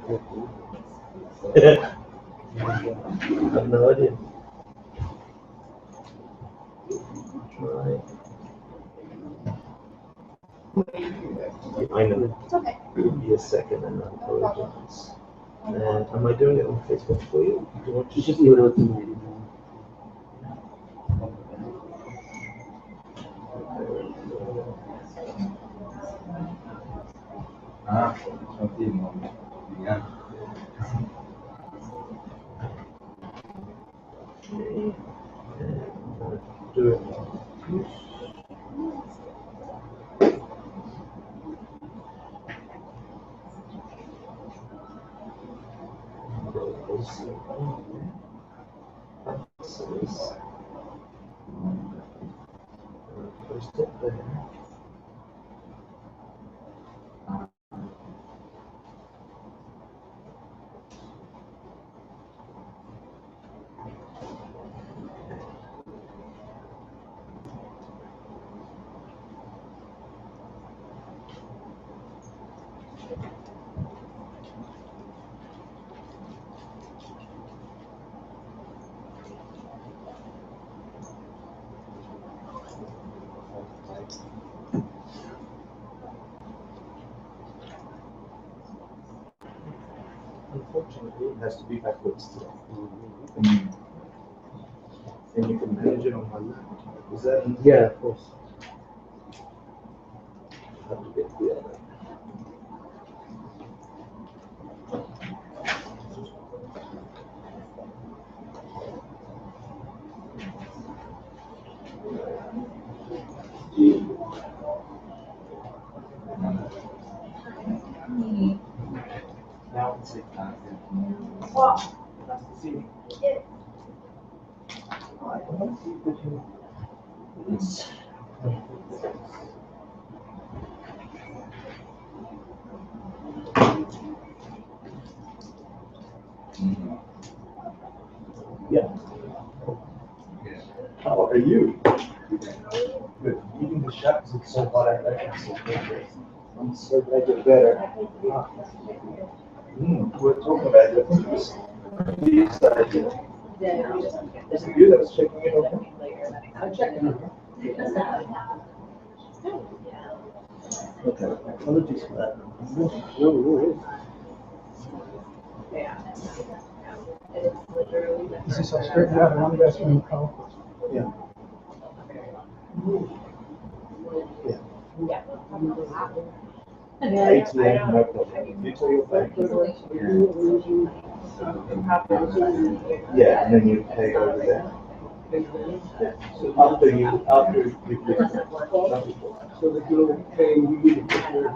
I have no idea. Try. I know. It's okay. Give me a second and I'll apologize. Am I doing it on Facebook for you? Do you want to Just leave it open. Yeah. Okay. Do it. Post it there. Unfortunately, it has to be backwards today. And you can manage it on my lap. Is that? Yeah, of course. I have to get the other. Now it's nice to see you. Yeah. How are you? Good. Eating the shot because it's so hot out there. I'm so glad you're better. We're talking about your things. Is it you that was checking in on me? I'm checking in. Okay, apologies for that. No worries. Is this all straightened out? I'm asking you, Carl. Yeah. ACI, no problem. You tell your bank. Yeah, and then you pay over there. So after you So that you'll pay, you need to put your.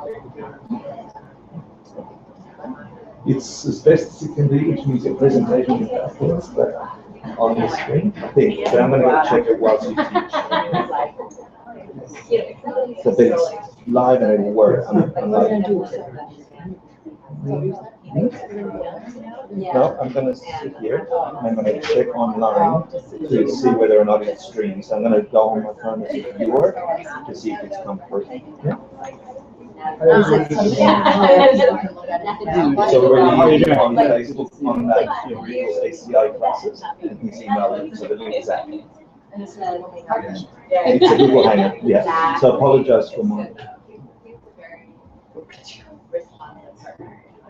it's as best as it can be, which means your presentation is backwards, but on the screen, I think. But I'm going to check it whilst you teach. So it's live and it'll work. No, I'm going to sit here and I'm going to check online to see whether or not it streams. I'm going to go on my phone as a viewer to see if it's come through. Yeah. So we're live on Facebook on that Regal's ACI classes, and he's emailed so the link is out. It's a Google Hangout, yeah. So I apologize for my.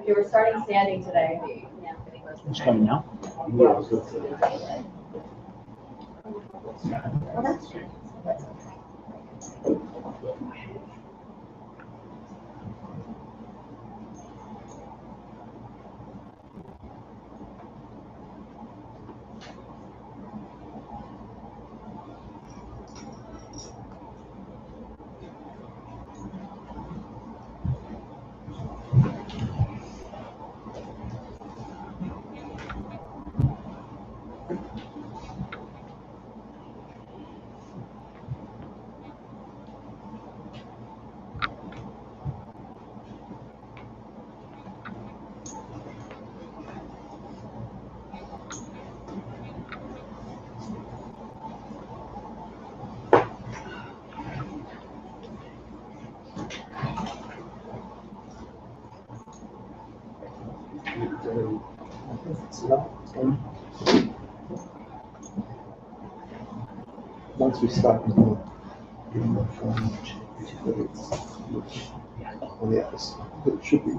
Okay, we're starting standing today. It's coming now? Once we start doing the phone on the other side, it should be.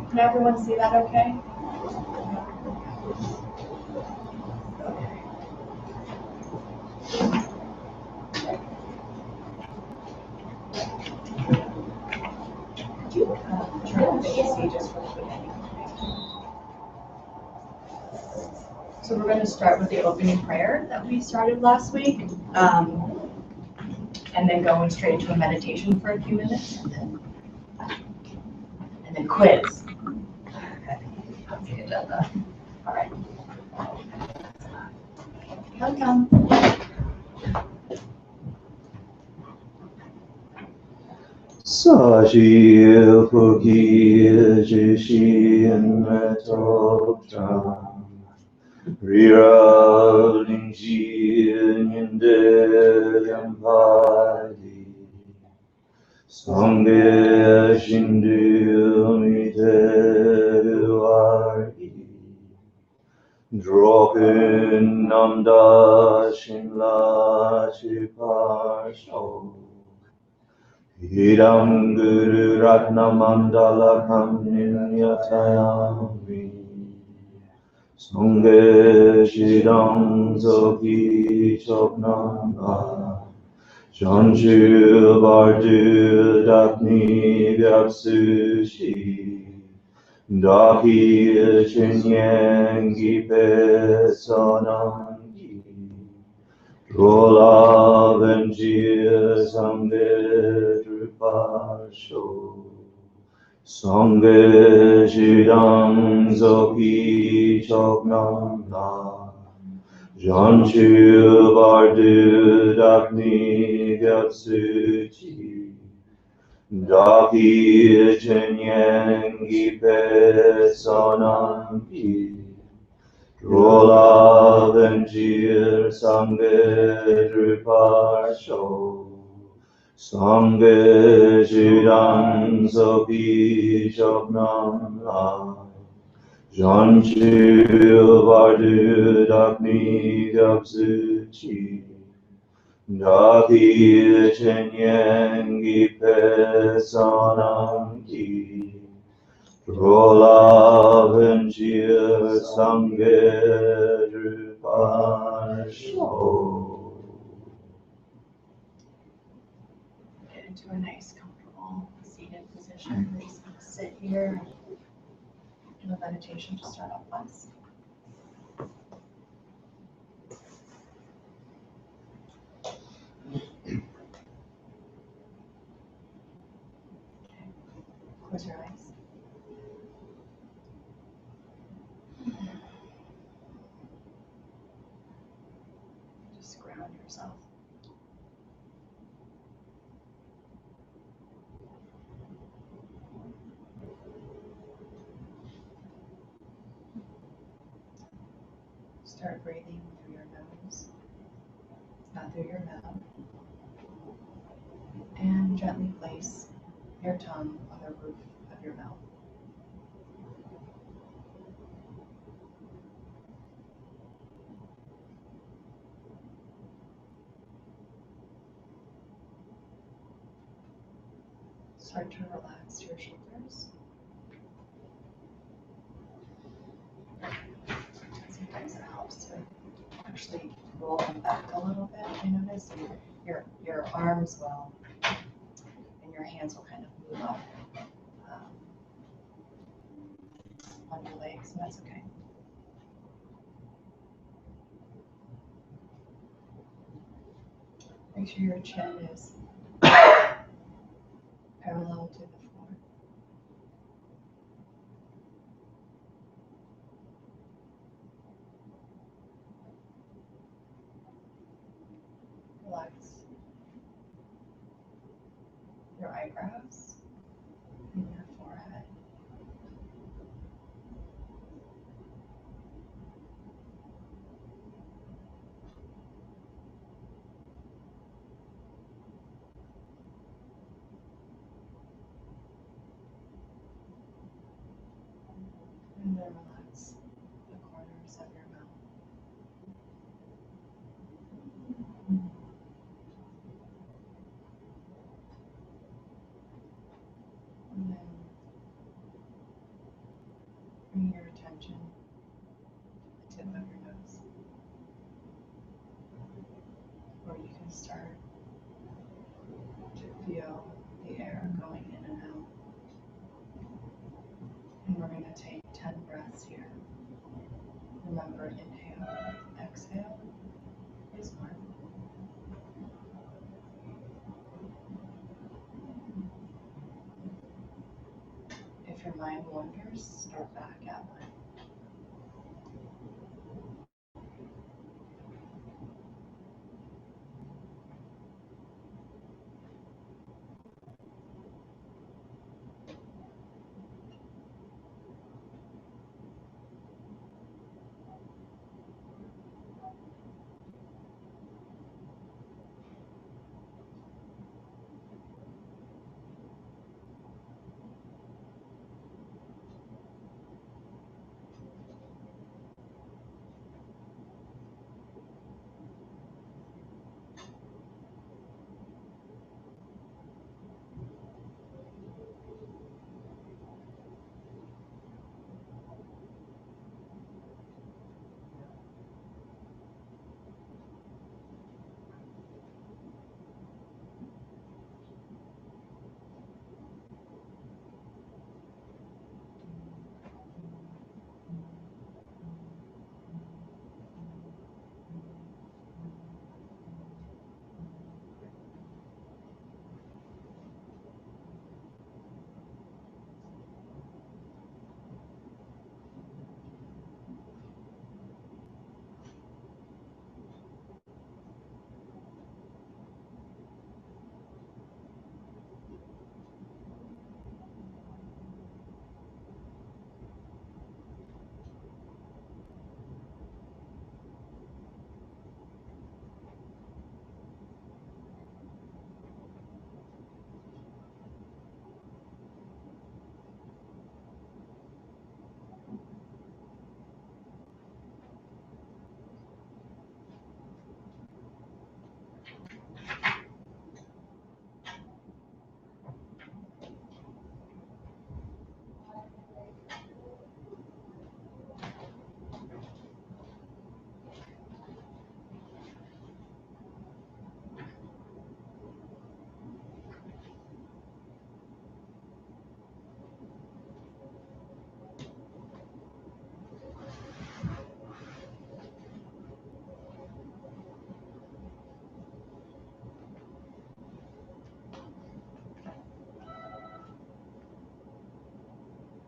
Can everyone see that okay? Turn the AC just really quick. So we're going to start with the opening prayer that we started last week, and then going straight into a meditation for a few minutes, and then quiz. That's the agenda. All right. Welcome. Sajil Pukir Jishin Metoptram Riral Dingjin Yindel Padi Sangye Shindu Miteduari Dropin Namda Shinla Chiparsho Idam Guru Ratna Mandala Kamninyatayami Sangye Shidam Zogi Choknama Janju Bardu Dakni Vyapsushi Daki Chinyangi Pesanangi Rola Venjir Sangye Drupasho Sangye Shidam Zoki Choknamna Janchu Bardu Dakni Gyatsuchi Daki Chinyangi Pesanangi Rola Venjir Sangye Drupasho Sangye Shidam Zoki Choknam La Janchu Vardu Dakni Gyapsuchi Daki Chinyangi Pesanangi Rola Venjir Sangye Drupasho. Get into a nice, comfortable seated position. We're just going to sit here and do a meditation to start off with. Okay. Close your eyes. Just ground yourself. Start breathing through your nose, not through your mouth, and gently place your tongue on the roof of your mouth. Start to relax your shoulders. Sometimes it helps to actually roll them back a little bit. I notice your arms will, and your hands will kind of move up on your legs, and that's okay. Make sure your chin is parallel to the floor. Relax your eyebrows and your forehead. tip of your nose. Or you can start to feel the air going in and out. And we're going to take 10 breaths here. Remember, inhale, exhale is 1. If your mind wanders, start back at 1.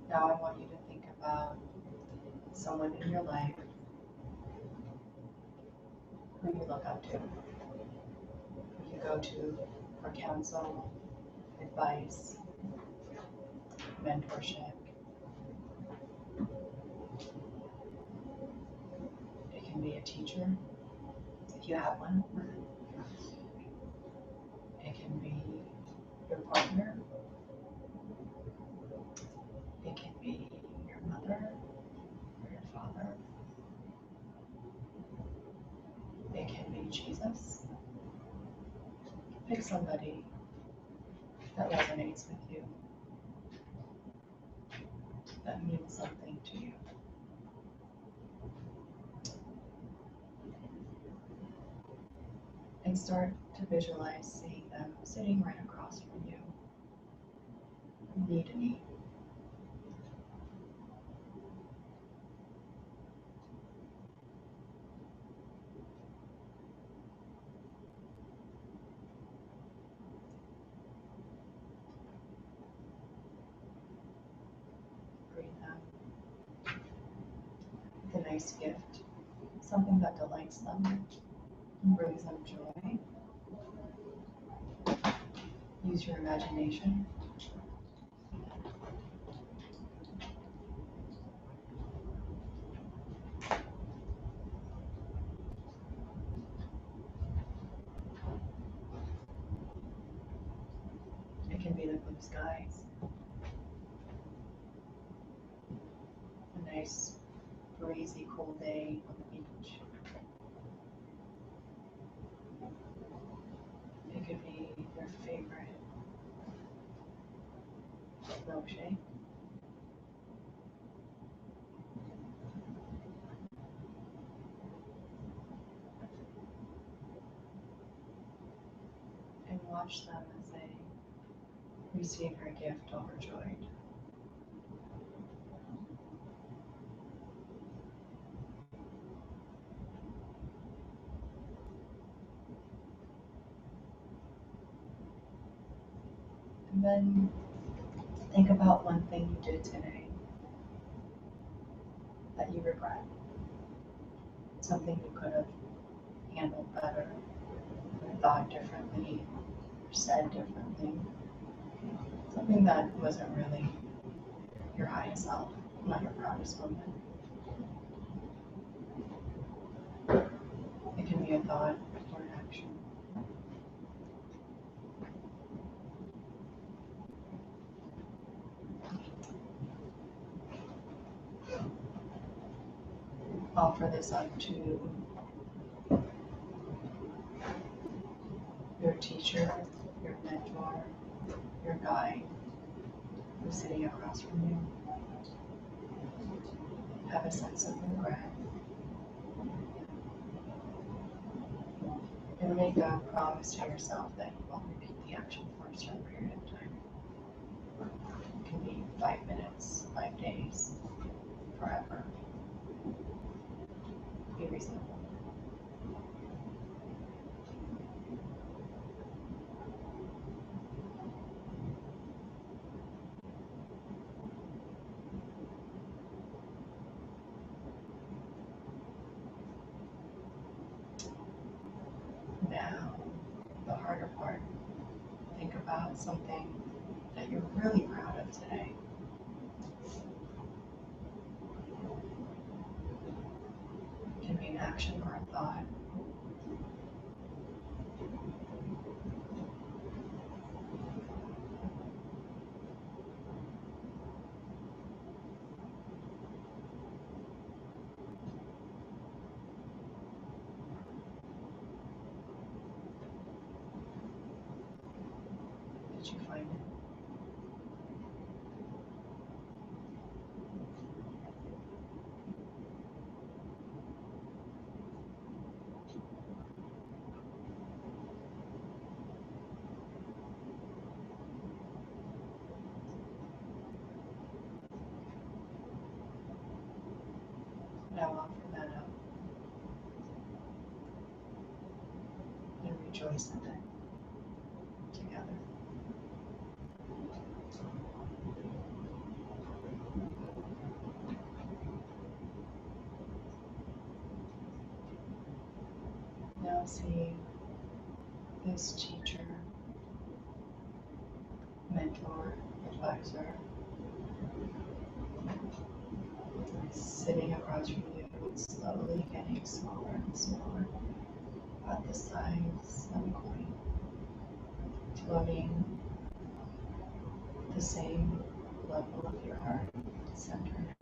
Now I want you to think about someone in your life who you look up to, who you go to for counsel, advice, mentorship. It can be a teacher, if you have one. It can be your partner. It can be your mother or your father. It can be Jesus. Pick somebody that resonates with you, that means something to you. And start to visualize seeing them sitting right across from you, knee to knee. Greet them with a nice gift, something that delights them and brings them joy. Use your imagination. It can be the blue skies, a nice breezy, cool day on the beach. It could be your favorite milkshake. watch them as they receive your gift overjoyed. And then think about one thing you did today that you regret. Something you could have handled better, or thought differently, or said differently. Something that wasn't really your highest self, not your proudest moment. It can be a thought or an action. Offer this up to your teacher, your mentor, your guide who's sitting across from you. Have a sense of regret. And make a promise to yourself that you won't repeat the action for a certain period of time. It can be 5 minutes, 5 days, forever. Be reasonable. Now, the harder part. Think about something that you're really proud of today. It can be an action or a thought. Did you find it? Now offer that up and rejoice in it together. Now see this teacher, mentor, advisor sitting across from you, slowly getting smaller and smaller, about the size of a coin, floating the same level of your heart center.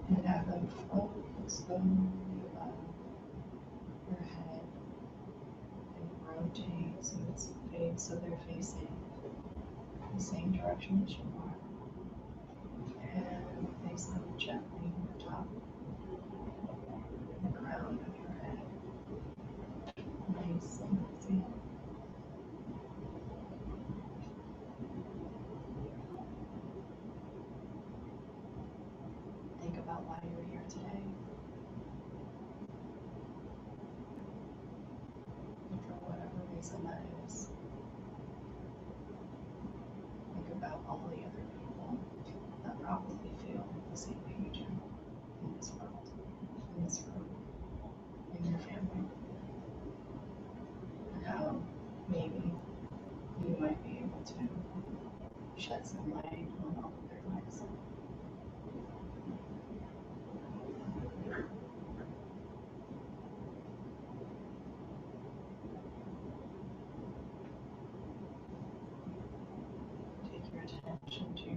And have them float slowly above your head and rotate so they're facing the same direction as you are. And place them gently on the top, the crown of your head. Nice and easy. Think about why you're here today. And for whatever reason that is, think about all the other people that probably feel the same way you do in this world, in this room, in your family. And how maybe you might be able to shed some light on all of their lives. Take your attention to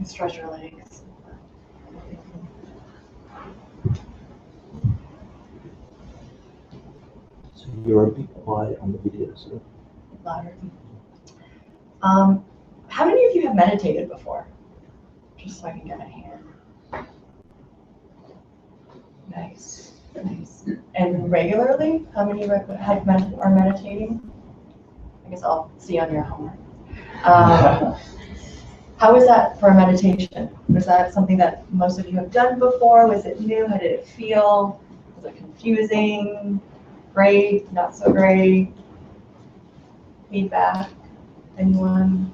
Stretch your legs. So you're a bit quiet on the video, so. Louder. How many of you have meditated before? Just so I can get a hand. Nice, nice. And regularly, how many are meditating? I guess I'll see on your homework. How was that for meditation? Was that something that most of you have done before? Was it new? How did it feel? Was it confusing? Great? Not so great? Feedback? Anyone?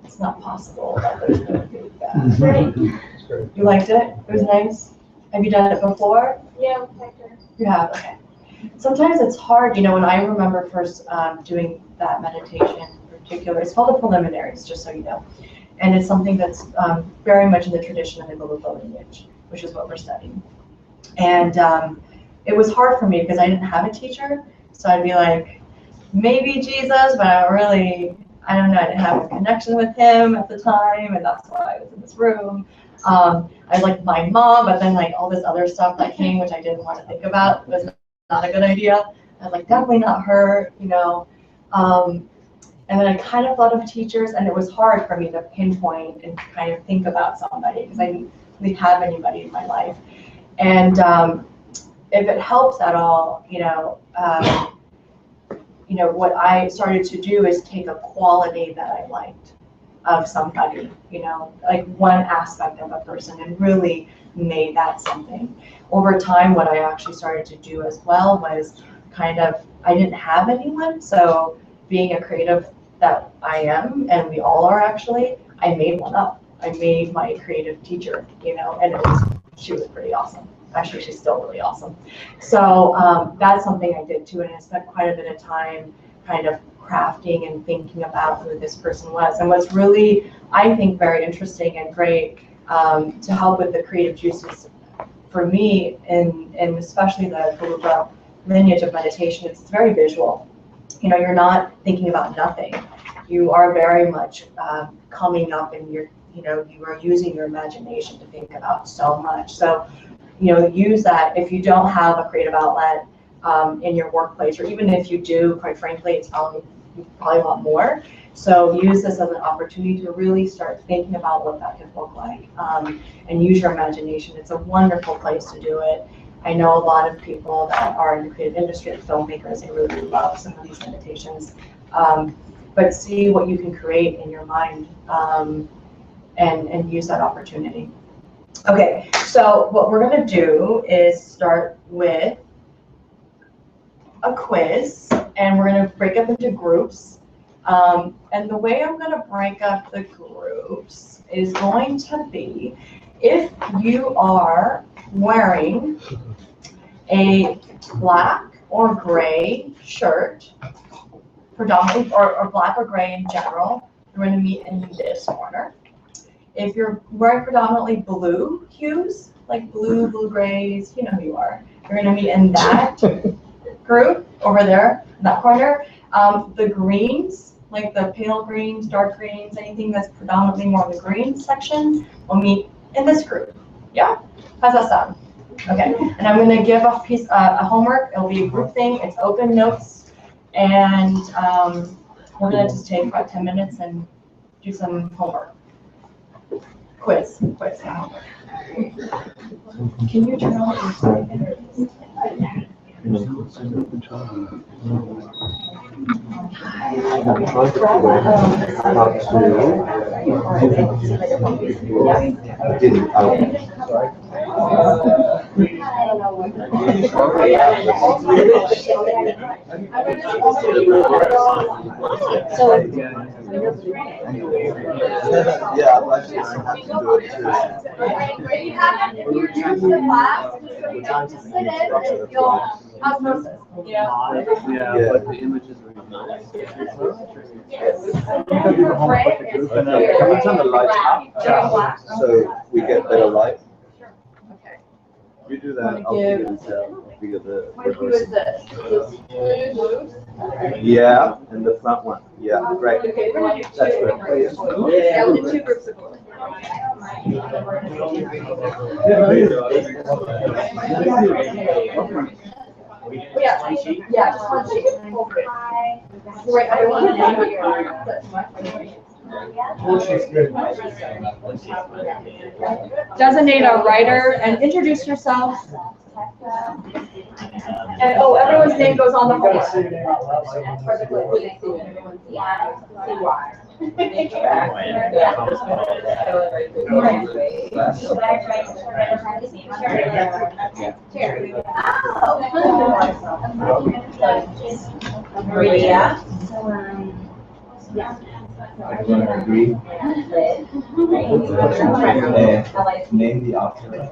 It's not possible that there's no feedback. Great. You liked it? It was nice? Have you done it before? Yeah, okay. You have, okay. Sometimes it's hard, you know, when I remember first doing that meditation in particular, it's called the preliminaries, just so you know. And it's something that's very much in the tradition of the Galupa lineage, which is what we're studying. And it was hard for me because I didn't have a teacher. So I'd be like, maybe Jesus, but I don't know, I didn't have a connection with him at the time, and that's why I was in this room. I liked my mom, but then like all this other stuff that came, which I didn't want to think about, was not a good idea. I was like, definitely not her, you know. And then I kind of thought of teachers, and it was hard for me to pinpoint and kind of think about somebody because I didn't really have anybody in my life. And if it helps at all, what I started to do is take a quality that I liked of somebody, like one aspect of a person, and really made that something. Over time, what I actually started to do as well was I didn't have anyone, so being a creative that I am, and we all are actually, I made one up. I made my creative teacher, and she was pretty awesome. Actually, she's still really awesome. So that's something I did too, and I spent quite a bit of time kind of crafting and thinking about who this person was. And what's really, I think, very interesting and great to help with the creative juices for me, and especially the Galupa lineage of meditation, it's very visual. You're not thinking about nothing. You are very much coming up, and you are using your imagination to think about so much. So, use that. If you don't have a creative outlet in your workplace, or even if you do, quite frankly, you probably want more. So use this as an opportunity to really start thinking about what that could look like, and use your imagination. It's a wonderful place to do it. I know a lot of people that are in the creative industry, the filmmakers, they really love some of these meditations. But see what you can create in your mind, and use that opportunity. Okay, so what we're going to do is start with a quiz, and we're going to break up into groups. And the way I'm going to break up the groups is going to be, if you are wearing a black or gray shirt, predominantly, or black or gray in general, you're going to meet in this corner. If you're wearing predominantly blue hues, like blue grays, you know who you are. You're going to meet in that group over there, in that corner. The greens, like the pale greens, dark greens, anything that's predominantly more in the green section, will meet in this group. Yeah? How's that sound? Okay. And I'm going to give a homework. It'll be a group thing. It's open notes. And we're going to just take about 10 minutes and do some homework. Quiz. Can you turn on your screen? Yeah, but I have to do it too. If you return to the class, just so you know, just sit in and you'll osmosis. Yeah, Yeah. but the images are nice. Can we turn the light up so we get better light? Okay. You do that, I'll figure this out. I'll figure the What do is this? Blue, Yeah, and the front one. Yeah, right. Okay, we're gonna do That's two. right. Yeah, we'll do two groups of both. Yeah, yeah, just one sheet. Right, I want to designate a writer and introduce yourself. And oh, everyone's name goes on the homework. Maria. Everyone agree? Name the author.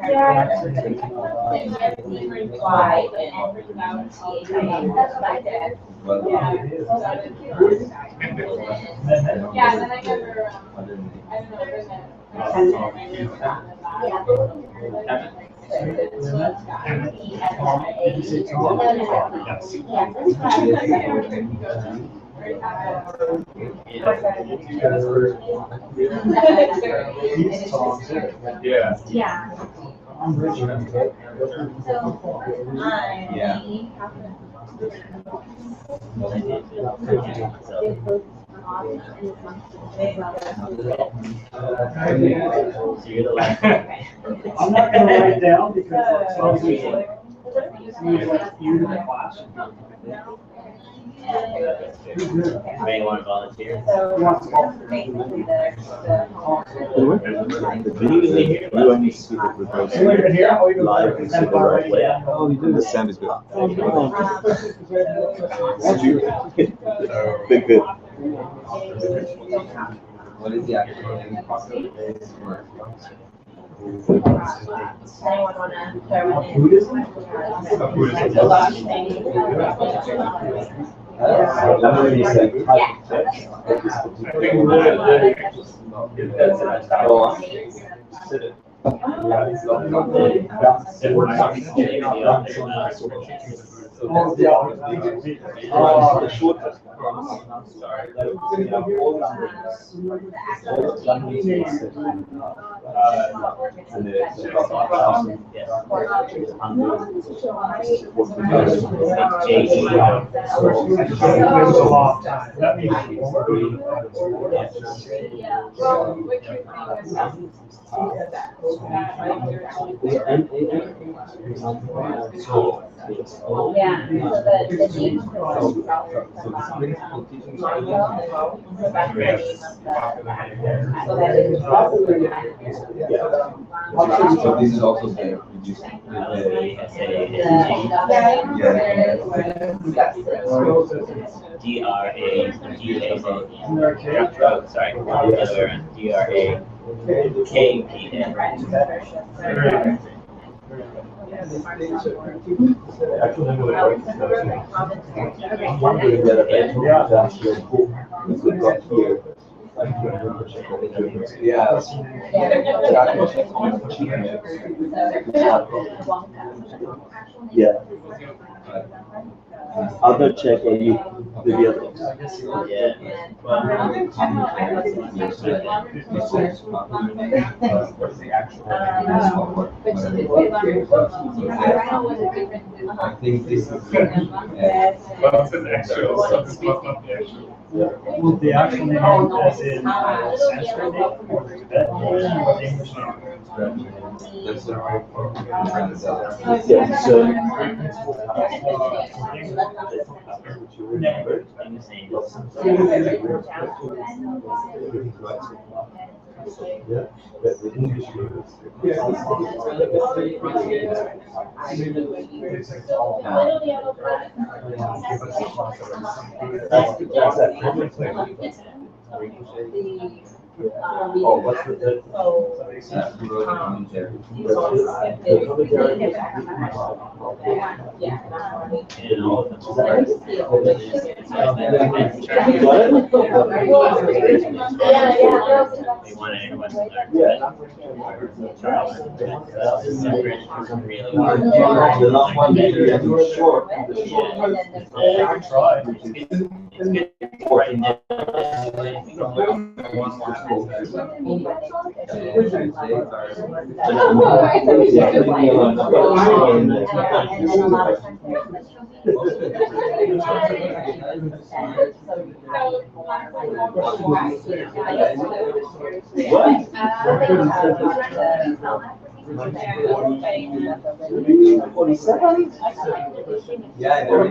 Yeah, and then I never, I don't Yeah. Yeah. Yeah. I'm not gonna write down because it's always like, you in the class. May want to volunteer? Who wants to go? You only see the proposal Anyone even here? Oh, you live and see the right way. Oh, you The Sam is good. Big good. What is the actual name? Anyone wanna throw one in? Buddhism? The last thing. The shortest. It was a long time. That means. Yeah, so the name of So this is also the reducing. Sorry, the other way around. DRAKPN. I'm wondering whether yeah. Yeah. I'll go check on you the other ones. I think this is Well, the actual name as in Sanskrit name or Tibetan name or English name? yeah, so oh, what's the commentary? We wanted everyone to learn. Charles, that's separate, really. The last one, yeah, too short. Yeah, we tried. It's good. Right now. Yeah, but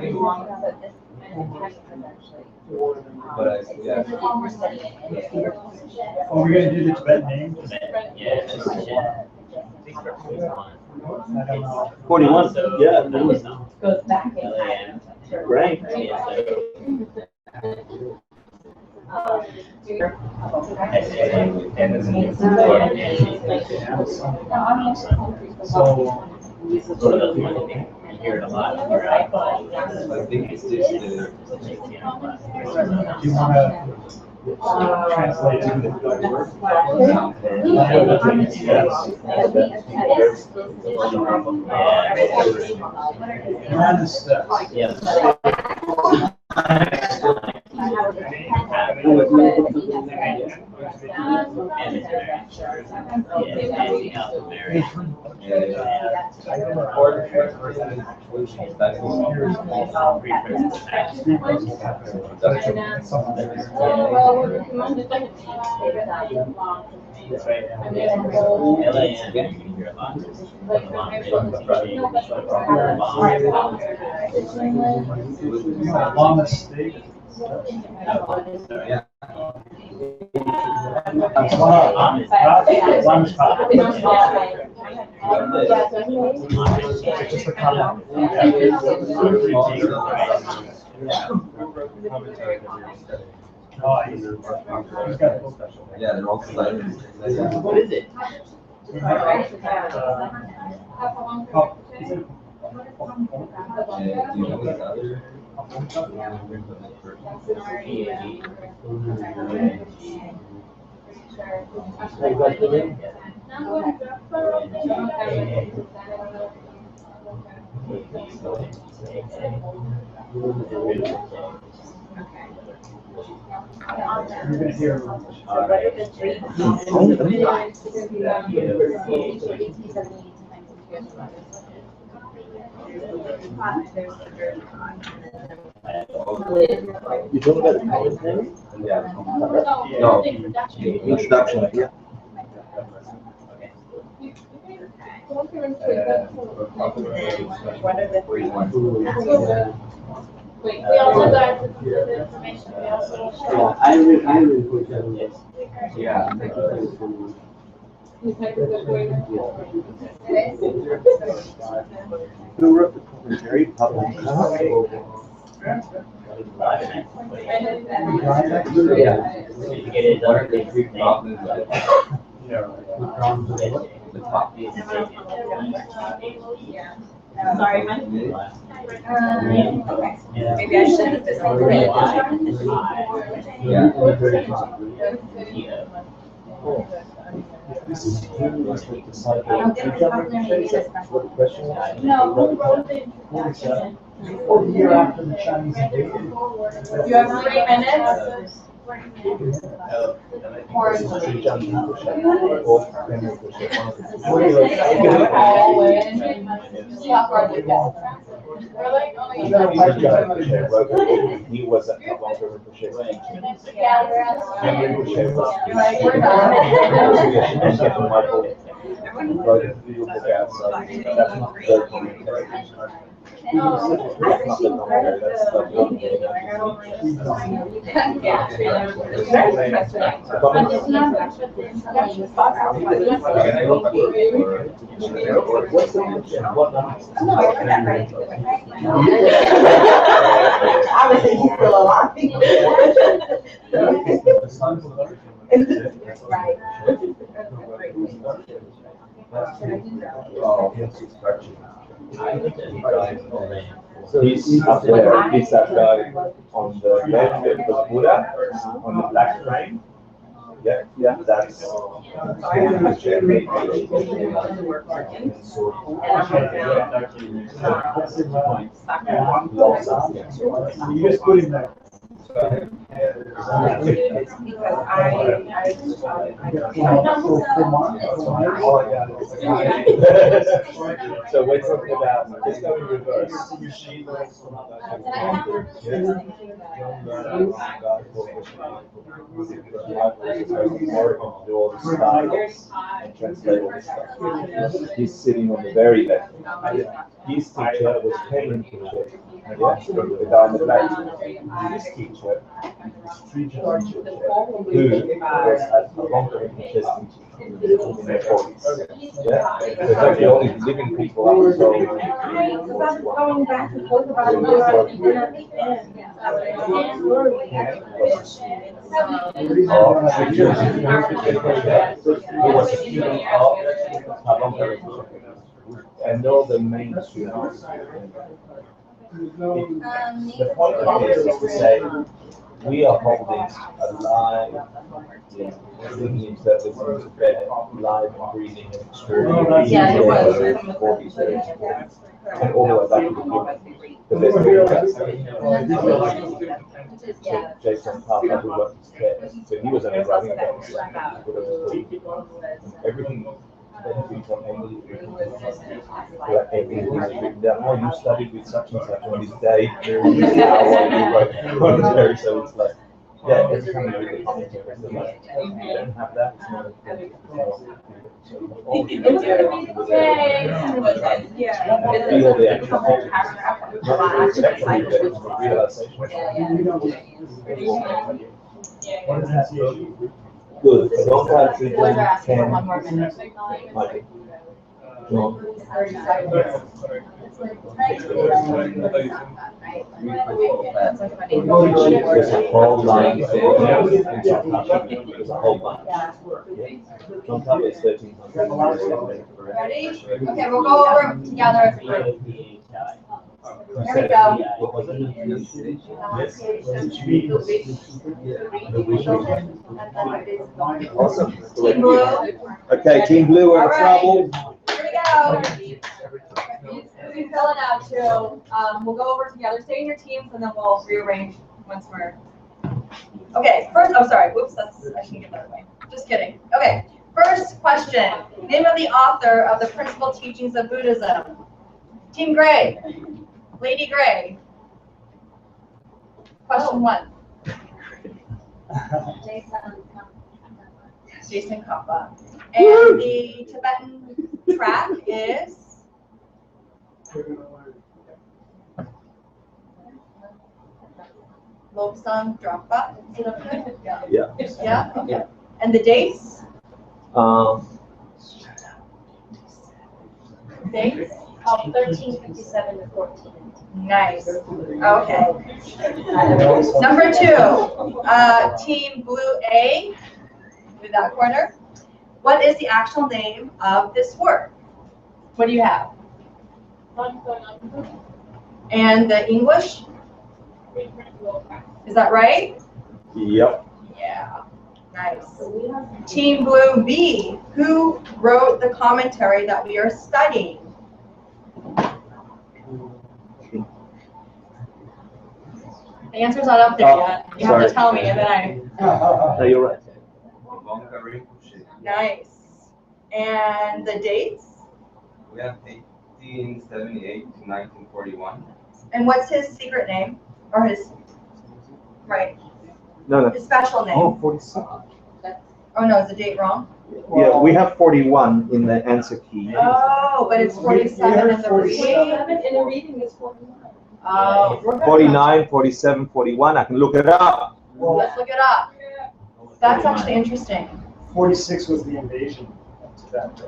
yeah. Oh, we're gonna do the Tibetan names? Yeah. I don't know. 41, yeah. Goes back in LAM. Right. So, You hear it a lot on your iPod. I think it's just the. do you wanna translate it? And the steps. Yeah. Lama steak. Yeah. Lama's pop. Just a comment. Oh, he's got a special. Yeah, they're all excited. What is it? Do you know what other? You're gonna hear. You talking about the college thing? Yeah. No, introduction, yeah. We also got the information, we also. I really put that on. Yeah. Who wrote the commentary? Public. Yeah. The top. Sorry, Mike. Okay. Maybe I should have just. Yeah. This is what the question was? No, who wrote the introduction? Oh, the year after the Chinese invasion. You have 3 minutes? Or. See how far we go. Really? He wasn't how long ago for shit. Yeah, we're at. You're like, we're done. Obviously, he's still alive. Right. Oh, So he's up there, he's that guy on the left, it was Buddha, on the black frame. Yeah, that's. You just put him there. So we're talking about, let's go in reverse. Do all the styles and translate all the stuff. He's sitting on the very left. His teacher was Henry teacher. The guy on the left. His teacher, his teacher, who was at a longer interesting in their 40s. Yeah, they're like the only living people up until Going back and forth about it. and all the mainstream. The point of this is to say we are holding alive the means that was going to bed, live and breathing and extraordinary. Yeah, it was. And all the way back to the best. Jason Papa, who worked his head, so he was only writing about this. Everything. Everything is written down. Oh, you studied with such and such on this day. How long you wrote commentary, so it's like, yeah, every time you read the commentary, it's like, you don't have that, it's not feel the actual realization. Good. Don't touch it when you can. Michael. John. There's a whole line. There's a whole line. Don't touch it, 1300. Ready? Okay, we'll go over them together. Here we go. What was it? Awesome. Team Blue. Okay, Team Blue, we're in trouble. Here we go. We fill it out too. We'll go over together. Stay in your teams and then we'll rearrange once we're. Okay, first, oh sorry, whoops, I shouldn't get that away. Just kidding. Okay, first question. Name of the author of the Principal Teachings of Buddhism. Team Gray. Lady Gray. Question 1. Jason Kappa. And the Tibetan track is Lobsang Drakpa. Is it up there? Yeah. Yeah? Okay. And the dates? Dates? 1357 to 14. Nice. Okay. Number 2, Team Blue A, with that corner. What is the actual name of this work? What do you have? And the English? Is that right? Yep. Yeah. Nice. Team Blue B, who wrote the commentary that we are studying? The answer's not up there yet. You have to tell me and then I. No, you're right. Nice. And the dates? We have 1878 to 1941. And what's his secret name? Or his, right, No. his special name? Oh, 46. Oh no, is the date wrong? Yeah, we have 41 in the answer key. Oh, but it's 47 in the reading? In the reading is 49. Oh. 49, 47, 41. I can look it up. Let's look it up. That's actually interesting. 46 was the invasion of Tibet.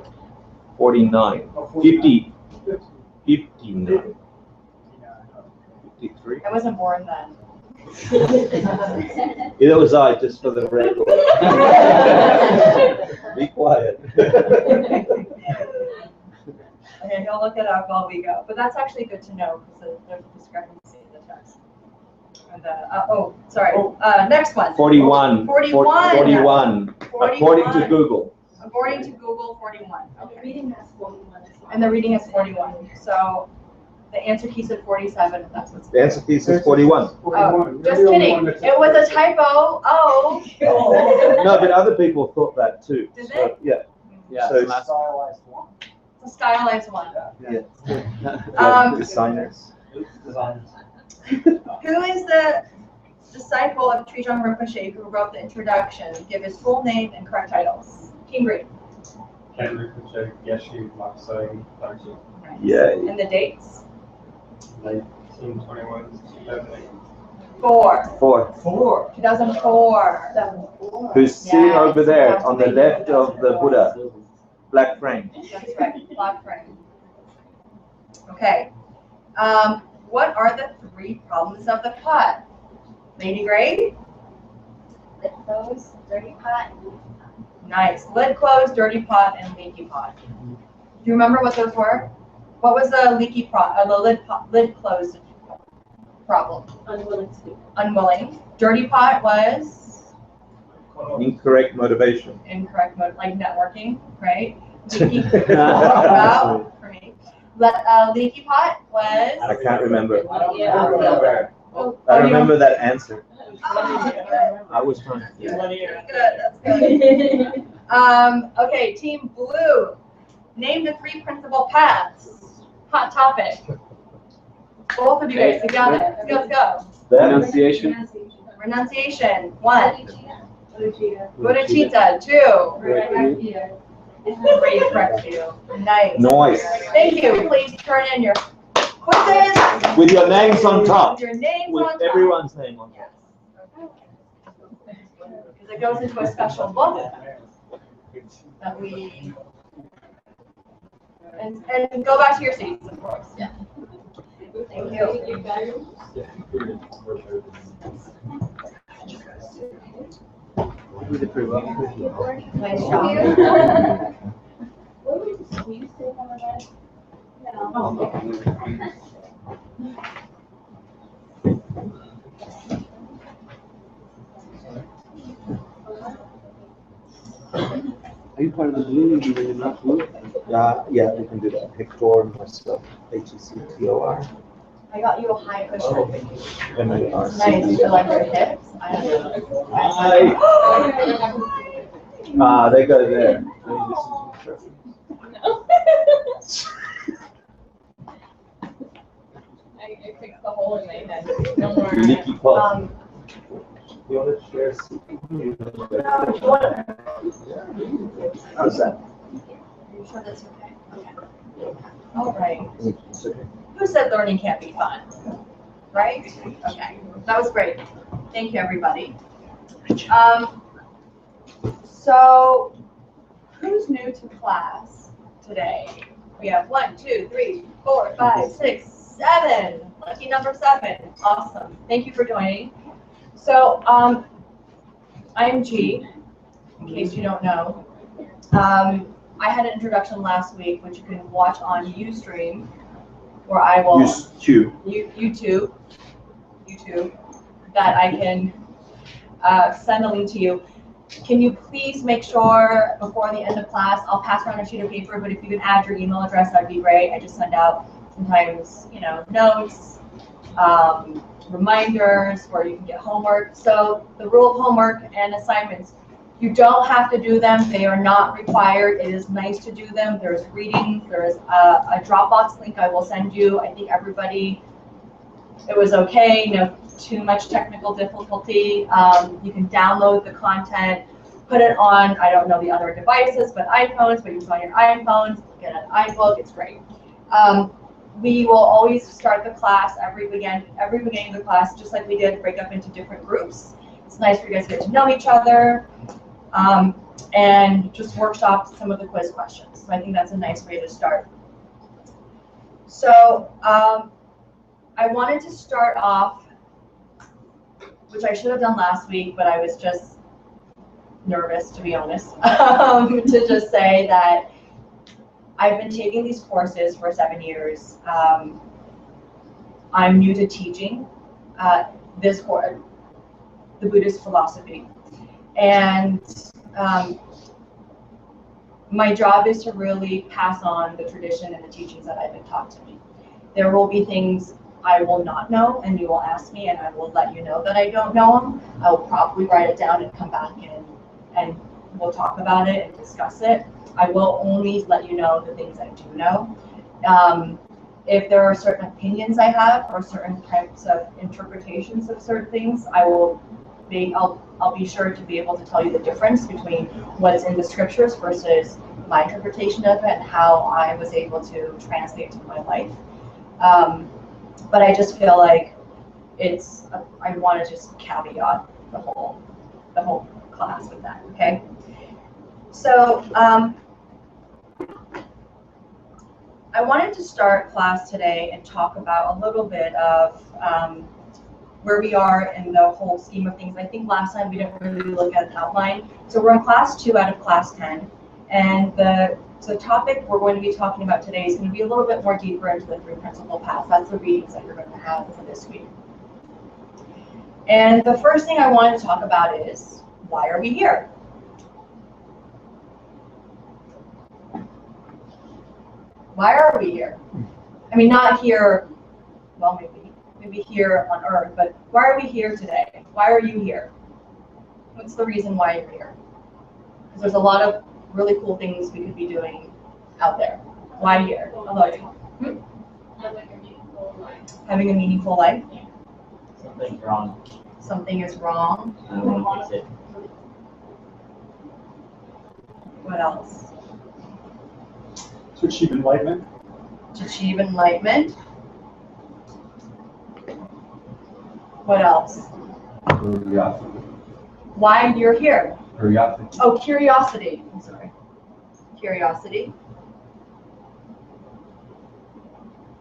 49. 50. 59. 53. I wasn't born then. It was I, just for the record. Be quiet. Okay, he'll look it up while we go, but that's actually good to know because there's a discrepancy in the text. And next one. 41. 41. 41. According to Google. According to Google, 41. The reading has 41 as well. And the reading is 41. So the answer key said 47. If that's what's. The answer key says 41. Oh, just kidding. It was a typo. Oh. No, but other people thought that too. Did So, yeah. Yeah, So it's a stylized one. It's a stylized one. Yeah. Designers. Who is the disciple of Trijong Rinpoche who wrote the introduction? Give his full name and correct titles. Team Green. Ken Rikuchek, Geshe, Maksai, Tarji, Yeah. And the dates? 1921, 2008. 4. 2004. 7-4. Who's sitting Yeah, over there it's on the left of the Buddha, black frame. That's right. Black frame. Okay. What are the 3 problems of the pot? Lady Gray? Lip closed, dirty pot. Nice. Lid closed, dirty pot, and leaky pot. Do you remember what those were? What was the leaky pot, lid closed problem? Unwilling to. Unwilling. Dirty pot was Incorrect motivation. incorrect, like networking, right? Leaky wow, for me. Leaky pot was. I can't remember. Yeah. I remember that answer. I was trying. That's good. Okay, Team Blue. Name the 3 principal paths. Hot topic. Both of you guys together. Let's go. Renunciation. Renunciation. 1. Bodhicitta. Bodhicitta. 2. 3. Correct you. Nice. Nice. Thank you. Please turn in your quizzes. With your names on top. With your names With on top. everyone's name on top. Because it goes into a special book that we. And go back to your seats, of course. Yeah. Thank you. You did pretty well. Nice job. Will you stay on that? No. Are you part of the blue? You really not blue? Yeah, we can do that. Hector and myself. HECTOR. I got you a high cushion. MARC. Nice. You like your hips? I don't know. They go there. I fixed the hole in my head. No more. Leaky pot. You want to share? How's that? Are you sure that's okay? Okay. All right. It's okay. Who said learning can't be fun? Right? Okay. That was great. Thank you, everybody. So, who's new to class today? We have 1, 2, 3, 4, 5, 6, 7. Lucky number 7. Awesome. Thank you for joining. So, I'm G, in case you don't know. I had an introduction last week, which you can watch on Ustream, where I will YouTube, that I can send a link to you. Can you please make sure before the end of class, I'll pass around a sheet of paper, but if you can add your email address, that'd be great. I just send out sometimes, notes, reminders where you can get homework. So the rule of homework and assignments, you don't have to do them. They are not required. It is nice to do them. There's readings. There's a Dropbox link I will send you. I think everybody, it was okay. No too much technical difficulty. You can download the content, put it on, I don't know the other devices, but iPhones, but you can on your iPhones, get an iBook. It's great. We will always start the class every beginning of the class, just like we did, break up into different groups. It's nice for you guys to get to know each other, and just workshop some of the quiz questions. So I think that's a nice way to start. So I wanted to start off, which I should have done last week, but I was just nervous, to be honest, to just say that I've been taking these courses for 7 years. I'm new to teaching this course, the Buddhist philosophy. And my job is to really pass on the tradition and the teachings that I've been taught to me. There will be things I will not know, and you will ask me, and I will let you know that I don't know them. I will probably write it down and come back in, and we'll talk about it and discuss it. I will only let you know the things I do know. If there are certain opinions I have or certain types of interpretations of certain things, I'll be sure to be able to tell you the difference between what's in the scriptures versus my interpretation of it and how I was able to translate to my life. But I just feel like I want to just caveat the whole class with that, okay? So I wanted to start class today and talk about a little bit of where we are in the whole scheme of things. I think last time we didn't really look at an outline. So we're in class 2 out of class 10. And the topic we're going to be talking about today is going to be a little bit more deeper into the 3 principal paths. That's the readings that you're going to have for this week. And the first thing I wanted to talk about is, why are we here? Why are we here? I mean, not here, well, maybe here on Earth, but why are we here today? Why are you here? What's the reason why you're here? Because there's a lot of really cool things we could be doing out there. Why here? Hello. Having a meaningful life. Having a meaningful life? Something's wrong. Something is wrong. I want to fix it. What else? To achieve enlightenment. To achieve enlightenment. What else? Curiosity. Why you're here? Curiosity. Oh, curiosity. I'm sorry. Curiosity.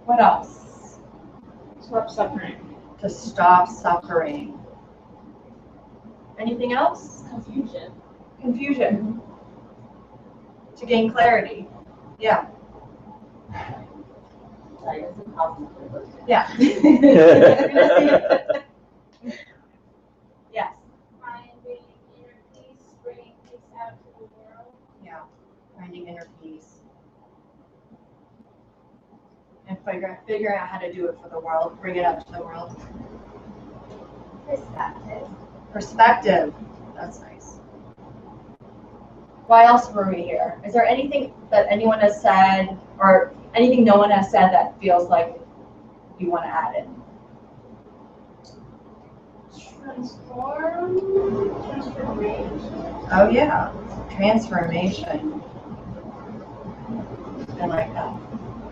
What else? Stop suffering. To stop suffering. Anything else? Confusion. Confusion. To gain clarity. Yeah. Sorry, it's impossible. Yeah. Yes. Finding inner peace, bringing peace out to the world. Yeah. Finding inner peace. And figuring out how to do it for the world, bring it up to the world. Perspective. Perspective. That's nice. Why else were we here? Is there anything that anyone has said, or anything no one has said that feels like you want to add in? Transformation. Oh yeah, transformation. I like that.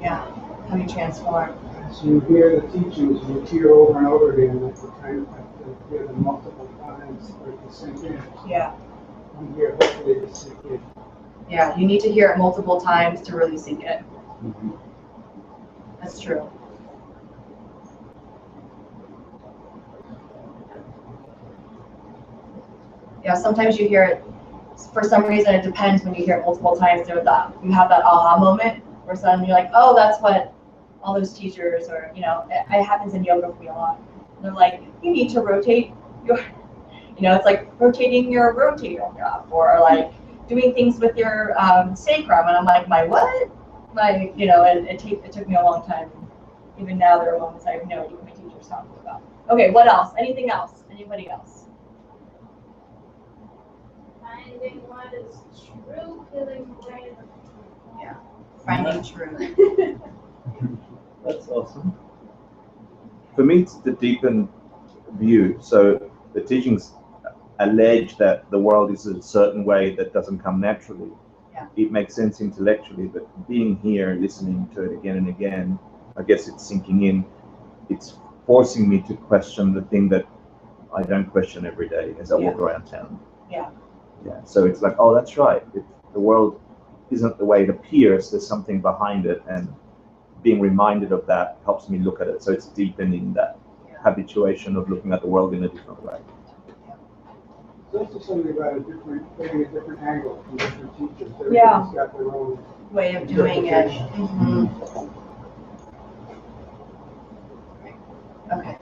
Yeah, how you transform. So you hear the teachings, you hear over and over again, at the time, have to hear them multiple times for it to sink in. Yeah. You hear hopefully to sink in. Yeah, you need to hear it multiple times to really sink it. That's true. Yeah, sometimes you hear it, for some reason it depends when you hear it multiple times, you have that aha moment where suddenly you're like, oh, that's what all those teachers, or, you know, it happens in yoga for me a lot. They're like, you need to rotate your, you know, it's like rotating your rotator cuff, or like doing things with your sacrum, and I'm like, my what? Like, you know, and it took me a long time. Even now there are moments I have no idea what my teacher's talking about. Okay, what else? Anything else? Anybody else? Finding what is true, feeling great. Yeah, finding truth. That's awesome. For me, it's the deepened view. So the teachings allege that the world is a certain way that doesn't come naturally. Yeah. It makes sense intellectually, but being here and listening to it again and again, I guess it's sinking in. It's forcing me to question the thing that I don't question every day as I walk around town. Yeah. Yeah. So it's like, oh, that's right. The world isn't the way it appears. There's something behind it, and being reminded of that helps me look at it. So it's deepening that habituation of looking at the world in a different way. This is something about a different, maybe a different angle from different teachers. Yeah. Everybody's got their own. Way of doing it. interpretation. Mhm. Okay.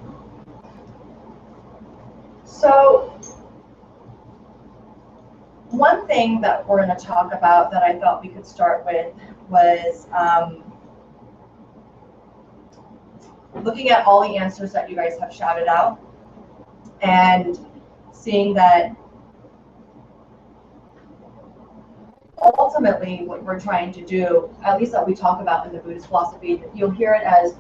So, one thing that we're going to talk about that I thought we could start with was looking at all the answers that you guys have shouted out and seeing that ultimately what we're trying to do, at least that we talk about in the Buddhist philosophy, you'll hear it as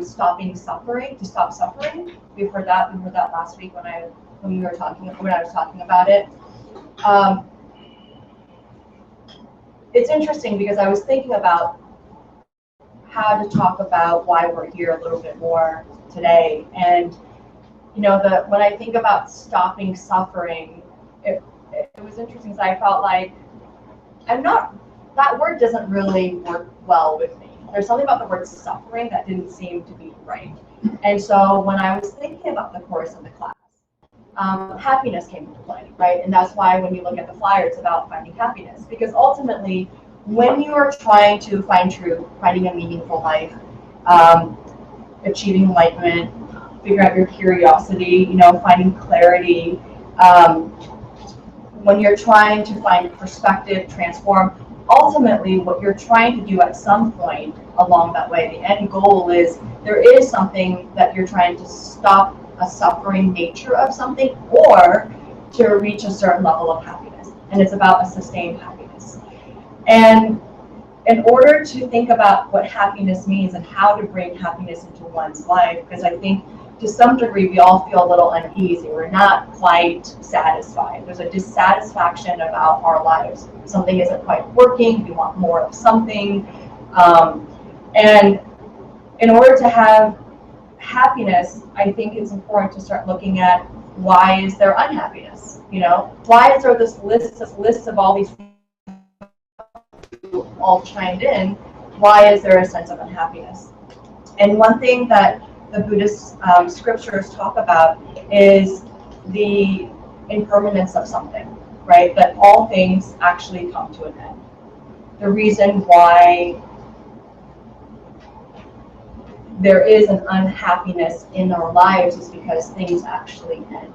stopping suffering, to stop suffering. We've heard that. We heard that last week when I was talking about it. It's interesting because I was thinking about how to talk about why we're here a little bit more today, and when I think about stopping suffering, it was interesting because I felt like that word doesn't really work well with me. There's something about the word suffering that didn't seem to be right. And so when I was thinking about the course of the class, happiness came into play, right? And that's why when you look at the flyer, it's about finding happiness. Because ultimately, when you are trying to find truth, finding a meaningful life, achieving enlightenment, figuring out your curiosity, finding clarity, when you're trying to find perspective, transform, ultimately what you're trying to do at some point along that way, the end goal is there is something that you're trying to stop a suffering nature of something or to reach a certain level of happiness. And it's about a sustained happiness. And in order to think about what happiness means and how to bring happiness into one's life, because I think to some degree we all feel a little uneasy. We're not quite satisfied. There's a dissatisfaction about our lives. Something isn't quite working. We want more of something. And in order to have happiness, I think it's important to start looking at why is there unhappiness? Why is there this list of all these people all chimed in? Why is there a sense of unhappiness? And one thing that the Buddhist scriptures talk about is the impermanence of something, right? That all things actually come to an end. The reason why there is an unhappiness in our lives is because things actually end.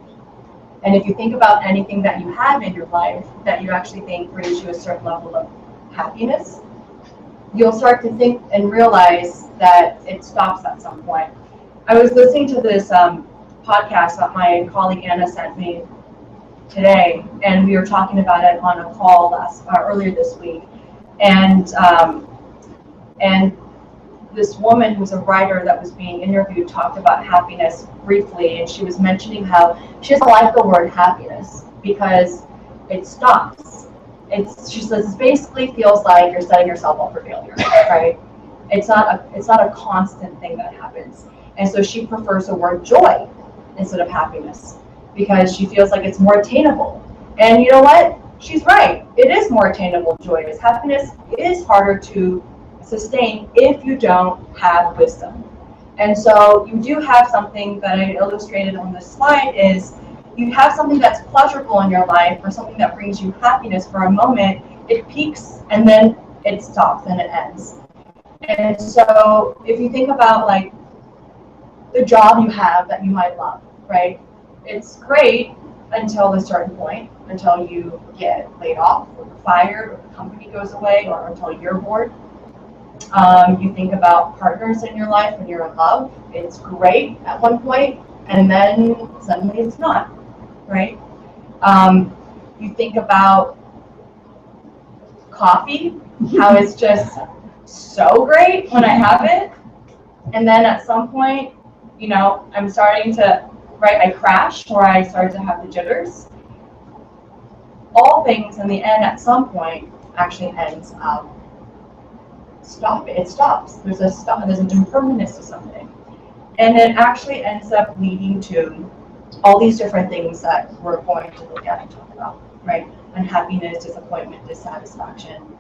And if you think about anything that you have in your life that you actually think brings you a certain level of happiness, you'll start to think and realize that it stops at some point. I was listening to this podcast that my colleague Anna sent me today, and we were talking about it on a call earlier this week. And this woman who's a writer that was being interviewed talked about happiness briefly, and she was mentioning how she doesn't like the word happiness because it stops. She says it basically feels like you're setting yourself up for failure, right? It's not a constant thing that happens. And so she prefers the word joy instead of happiness because she feels like it's more attainable. And you know what? She's right. It is more attainable, joyous. Happiness is harder to sustain if you don't have wisdom. And so you do have something that I illustrated on this slide is you have something that's pleasurable in your life or something that brings you happiness for a moment, it peaks and then it stops and it ends. And so if you think about like the job you have that you might love, right? It's great until a certain point, until you get laid off or fired or the company goes away or until you're bored. You think about partners in your life when you're in love. It's great at one point and then suddenly it's not, right? You think about coffee, how it's just so great when I have it, and then at some point, I'm starting to, right, I crash or I start to have the jitters. All things in the end at some point actually ends up stopping. It stops. There's an impermanence to something. And it actually ends up leading to all these different things that we're going to look at and talk about, right? Unhappiness, disappointment, dissatisfaction,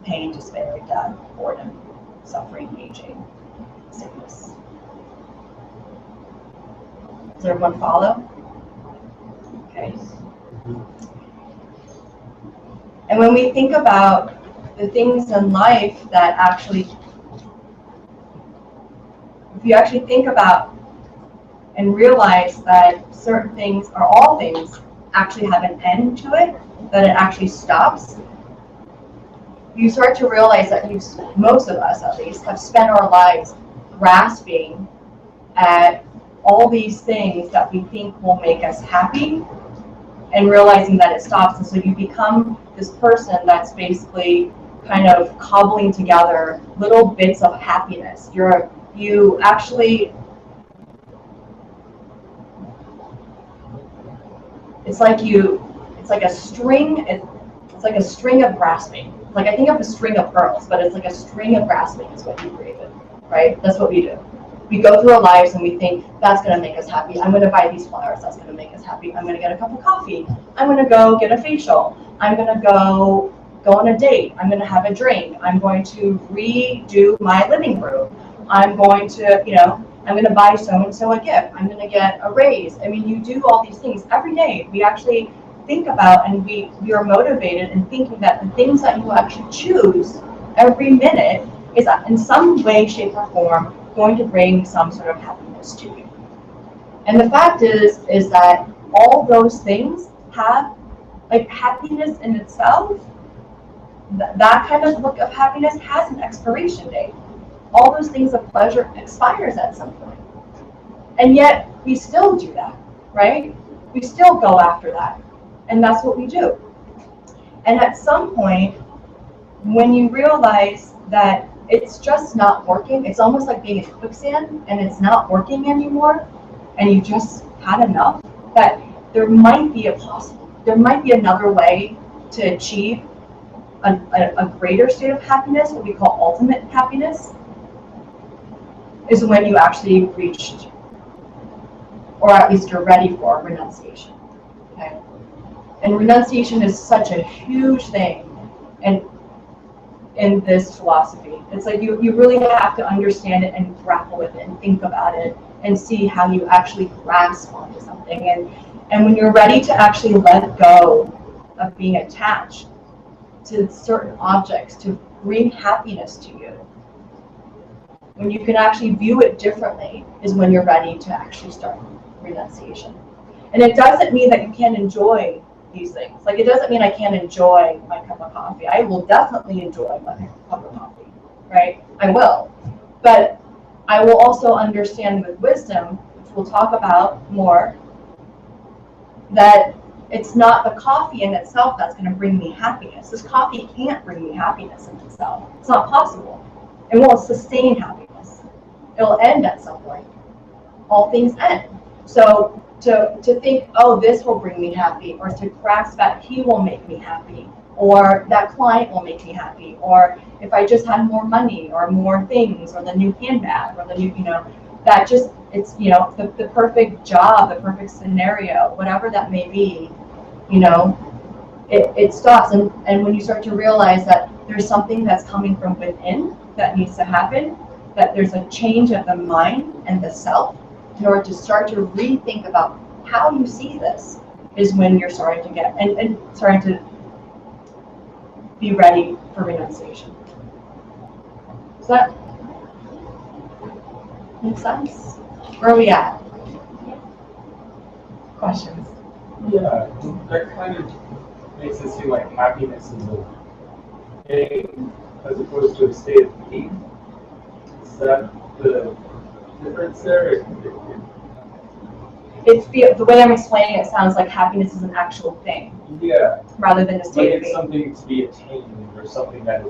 pain, despair, death, boredom, suffering, aging, sickness. Does everyone follow? Okay. And when we think about the things in life that actually, if you actually think about and realize that certain things, or all things, actually have an end to it, that it actually stops, you start to realize that most of us at least, have spent our lives grasping at all these things that we think will make us happy, and realizing that it stops. And so you become this person that's basically kind of cobbling together little bits of happiness. You actually, it's like a string. It's like a string of grasping. Like, I think of a string of pearls, but it's like a string of grasping is what you created, right? That's what we do. We go through our lives and we think, that's going to make us happy. I'm going to buy these flowers. That's going to make us happy. I'm going to get a cup of coffee. I'm going to go get a facial. I'm going to go on a date. I'm going to have a drink. I'm going to redo my living room. I'm going to, I'm going to buy so-and-so a gift. I'm going to get a raise. I mean, you do all these things every day. We actually think about, and we are motivated in thinking that the things that you actually choose every minute is in some way, shape, or form going to bring some sort of happiness to you. And the fact is that all those things have, like, happiness in itself, that kind of look of happiness has an expiration date. All those things of pleasure expires at some point. And yet, we still do that, right? We still go after that. And that's what we do. And at some point, when you realize that it's just not working, it's almost like being in quicksand and it's not working anymore, and you just had enough, that there might be another way to achieve a greater state of happiness, what we call ultimate happiness, is when you actually reached, or at least you're ready for, renunciation. Okay? And renunciation is such a huge thing in this philosophy. It's like you really have to understand it and grapple with it and think about it and see how you actually grasp onto something. And when you're ready to actually let go of being attached to certain objects to bring happiness to you, when you can actually view it differently, is when you're ready to actually start renunciation. And it doesn't mean that you can't enjoy these things. Like, it doesn't mean I can't enjoy my cup of coffee. I will definitely enjoy my cup of coffee, right? I will. But I will also understand with wisdom, which we'll talk about more, that it's not the coffee in itself that's going to bring me happiness. This coffee can't bring me happiness in itself. It's not possible. It won't sustain happiness. It will end at some point. All things end. So to think, oh, this will bring me happy, or to grasp that he will make me happy, or that client will make me happy, or if I just had more money, or more things, or the new handbag, or the new, that just, it's, the perfect job, the perfect scenario, whatever that may be, it stops. And when you start to realize that there's something that's coming from within that needs to happen, that there's a change of the mind and the self, in order to start to rethink about how you see this, is when you're starting to get, and starting to be ready for renunciation. Does that make sense? Where are we at? Questions? Yeah, that kind of makes it seem like happiness is a thing as opposed to a state of being. Is that the difference there? The way I'm explaining it sounds like happiness is an actual thing. Yeah. Rather than a state of it's being. something to be attained, or something that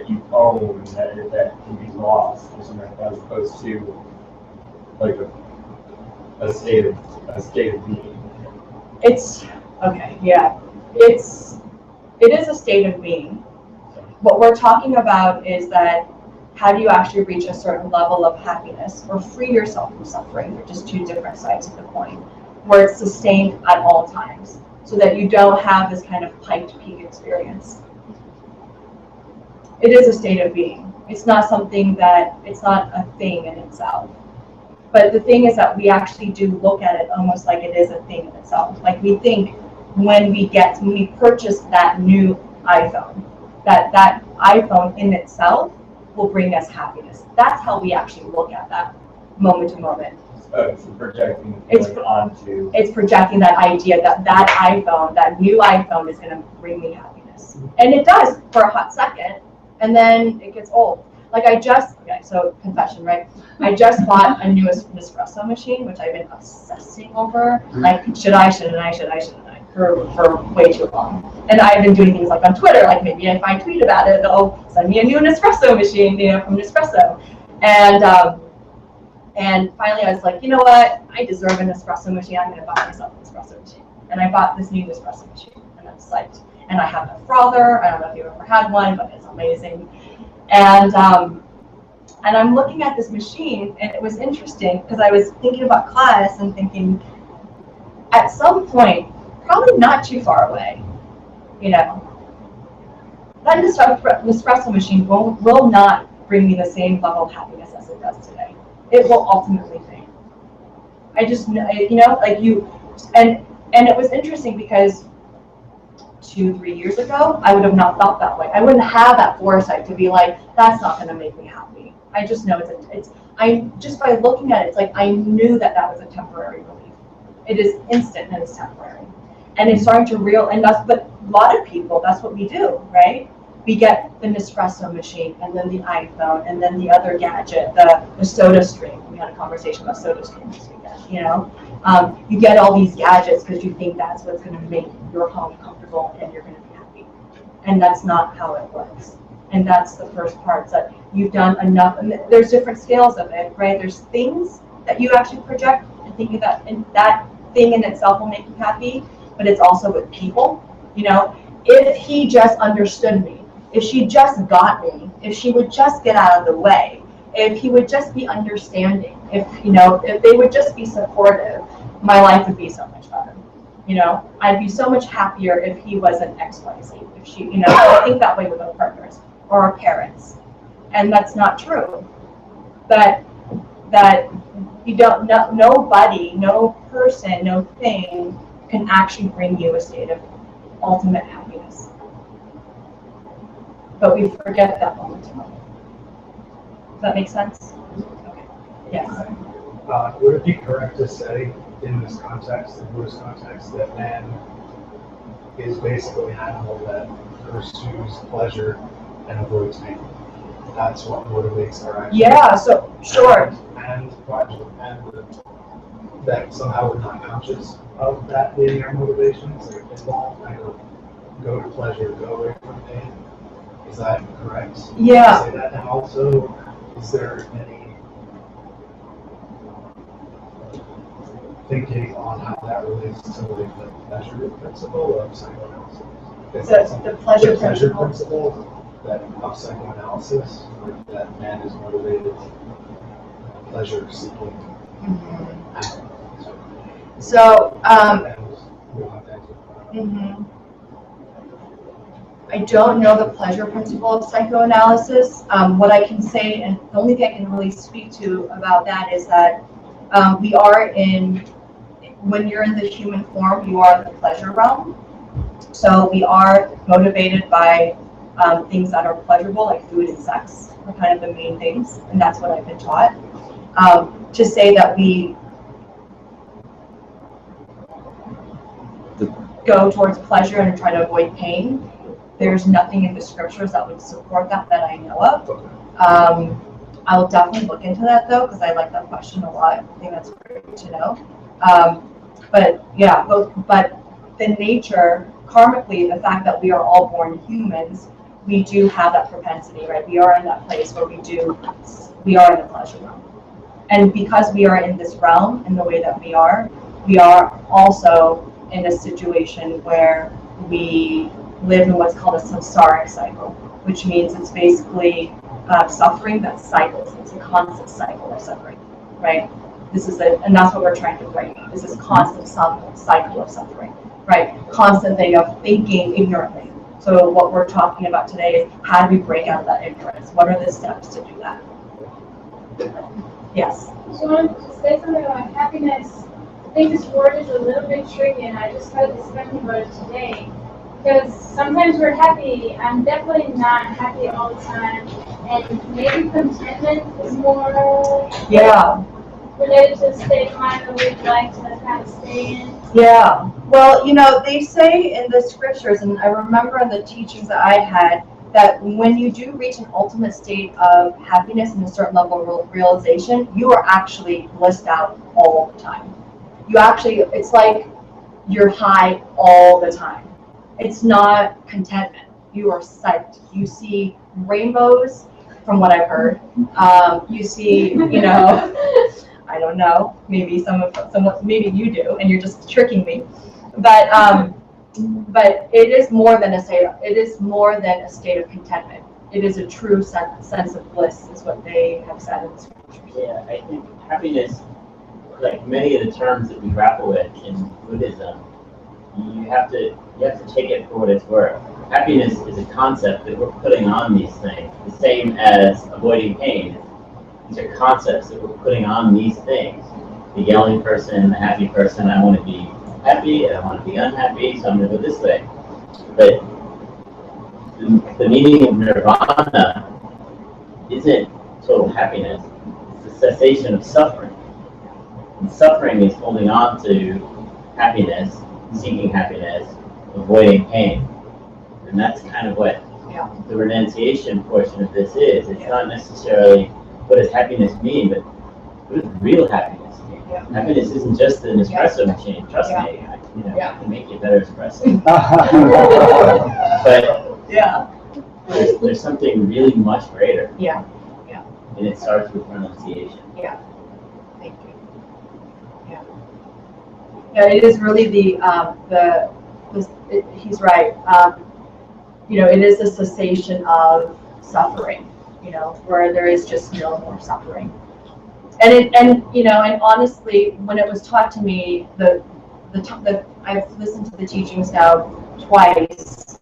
you own, that can be lost, or something like that, as opposed to like a state of being. It's okay, yeah. It is a state of being. What we're talking about is that how do you actually reach a certain level of happiness or free yourself from suffering, which is two different sides of the coin, where it's sustained at all times, so that you don't have this kind of piped peak experience. It is a state of being. It's not something it's not a thing in itself. But the thing is that we actually do look at it almost like it is a thing in itself. Like we think when we purchase that new iPhone, that iPhone in itself will bring us happiness. That's how we actually look at that moment to moment. It's projecting onto. It's projecting that idea that iPhone, that new iPhone is going to bring me happiness. And it does for a hot second, and then it gets old. Like so confession, right? I just bought a new Nespresso machine, which I've been obsessing over. Like, shouldn't I, for way too long. And I've been doing things like on Twitter, like maybe if I tweet about it, they'll send me a new Nespresso machine, from Nespresso. And finally I was like, you know what? I deserve an espresso machine. I'm going to buy myself an espresso machine. And I bought this new espresso machine, and I'm psyched. And I have a frother. I don't know if you've ever had one, but it's amazing. And I'm looking at this machine, and it was interesting because I was thinking about class and thinking, at some point, probably not too far away, that Nespresso machine will not bring me the same level of happiness as it does today. It will ultimately fade. I just, and it was interesting because 2-3 years ago, I would have not thought that way. I wouldn't have that foresight to be like, that's not going to make me happy. I just know just by looking at it, it's like I knew that was a temporary relief. It is instant and it's temporary. And it's starting to but a lot of people, that's what we do, right? We get the Nespresso machine, and then the iPhone, and then the other gadget, the soda stream. We had a conversation about soda stream this weekend, You get all these gadgets because you think that's what's going to make your home comfortable and you're going to be happy. And that's not how it works. And that's the first part, that you've done enough. And there's different scales of it, right? There's things that you actually project and thinking that thing in itself will make you happy, but it's also with people. If he just understood me, if she just got me, if she would just get out of the way, if he would just be understanding, if they would just be supportive, my life would be so much better. I'd be so much happier if he wasn't XYZ. If she, I think that way with our partners or our parents, and that's not true. That you don't, nobody, no person, no thing can actually bring you a state of ultimate happiness. But we forget that moment to moment. Does that make sense? Okay. Yes. Would it be correct to say, in this context, the Buddhist context, that man is basically an animal that pursues pleasure and avoids pain? That's what motivates our actions. Yeah, so sure. And that somehow we're not conscious of that being our motivations. Like, go to pleasure, go away from pain. Is that correct? Yeah. Say that. And also, is there any thinking on how that relates to like the pleasure principle of psychoanalysis? The pleasure principle that of psychoanalysis, like that man is motivated, pleasure seeking. Mm-hmm. So, I don't know the pleasure principle of psychoanalysis. What I can say, and the only thing I can really speak to about that is that when you're in the human form, you are in the pleasure realm. So we are motivated by things that are pleasurable, like food and sex are kind of the main things, and that's what I've been taught. To say that we go towards pleasure and try to avoid pain, there's nothing in the scriptures that would support that I know of. I'll definitely look into that though, because I like that question a lot. I think that's great to know. But the nature, karmically, the fact that we are all born humans, we do have that propensity, right? We are in that place where we are in the pleasure realm. And because we are in this realm in the way that we are also in a situation where we live in what's called a samsaric cycle, which means it's basically suffering that cycles. It's a constant cycle of suffering, right? And that's what we're trying to break. This is constant cycle of suffering, right? Constant thing of thinking ignorantly. So what we're talking about today is how do we break out of that ignorance? What are the steps to do that? Yes. So I wanted to say something about happiness. I think this word is a little bit tricky, and I just started discussing about it today. Because sometimes we're happy. I'm definitely not happy all the time. And maybe contentment is more Yeah. related to the state of mind that we'd like to kind of stay in. Yeah. Well, they say in the scriptures, and I remember in the teachings that I had, that when you do reach an ultimate state of happiness and a certain level of realization, you are actually blissed out all the time. It's like you're high all the time. It's not contentment. You are psyched. You see rainbows, from what I've heard. You see, I don't know. Maybe maybe you do, and you're just tricking me. But it is more than a state. It is more than a state of contentment. It is a true sense of bliss, is what they have said in the scriptures. Yeah, I think happiness, like many of the terms that we grapple with in Buddhism, you have to take it for what it's worth. Happiness is a concept that we're putting on these things, the same as avoiding pain. These are concepts that we're putting on these things. The yelling person, the happy person, I want to be happy, and I want to be unhappy, so I'm going to go this way. But the meaning of nirvana isn't total happiness. It's the cessation of suffering. And suffering is holding on to happiness, seeking happiness, avoiding pain. And that's kind of what the renunciation portion of this is. It's not necessarily what does happiness mean, but what does real happiness mean? Yeah. Happiness isn't just an espresso machine. Trust me, I can make you a better espresso. But there's something really much greater. Yeah. And it starts with renunciation. Yeah. Thank you. Yeah, it is really he's right. It is a cessation of suffering, where there is just no more suffering. And honestly, when it was taught to me, I've listened to the teachings now twice.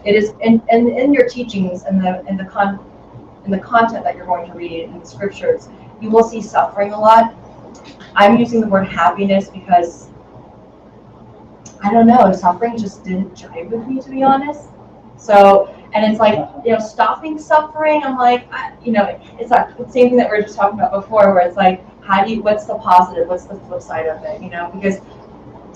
It is in your teachings and the content that you're going to read in the scriptures, you will see suffering a lot. I'm using the word happiness because I don't know, suffering just didn't jive with me, to be honest. So, and it's like, stopping suffering, I'm like, it's like the same thing that we were just talking about before, where it's like, what's the positive, what's the flip side of it, because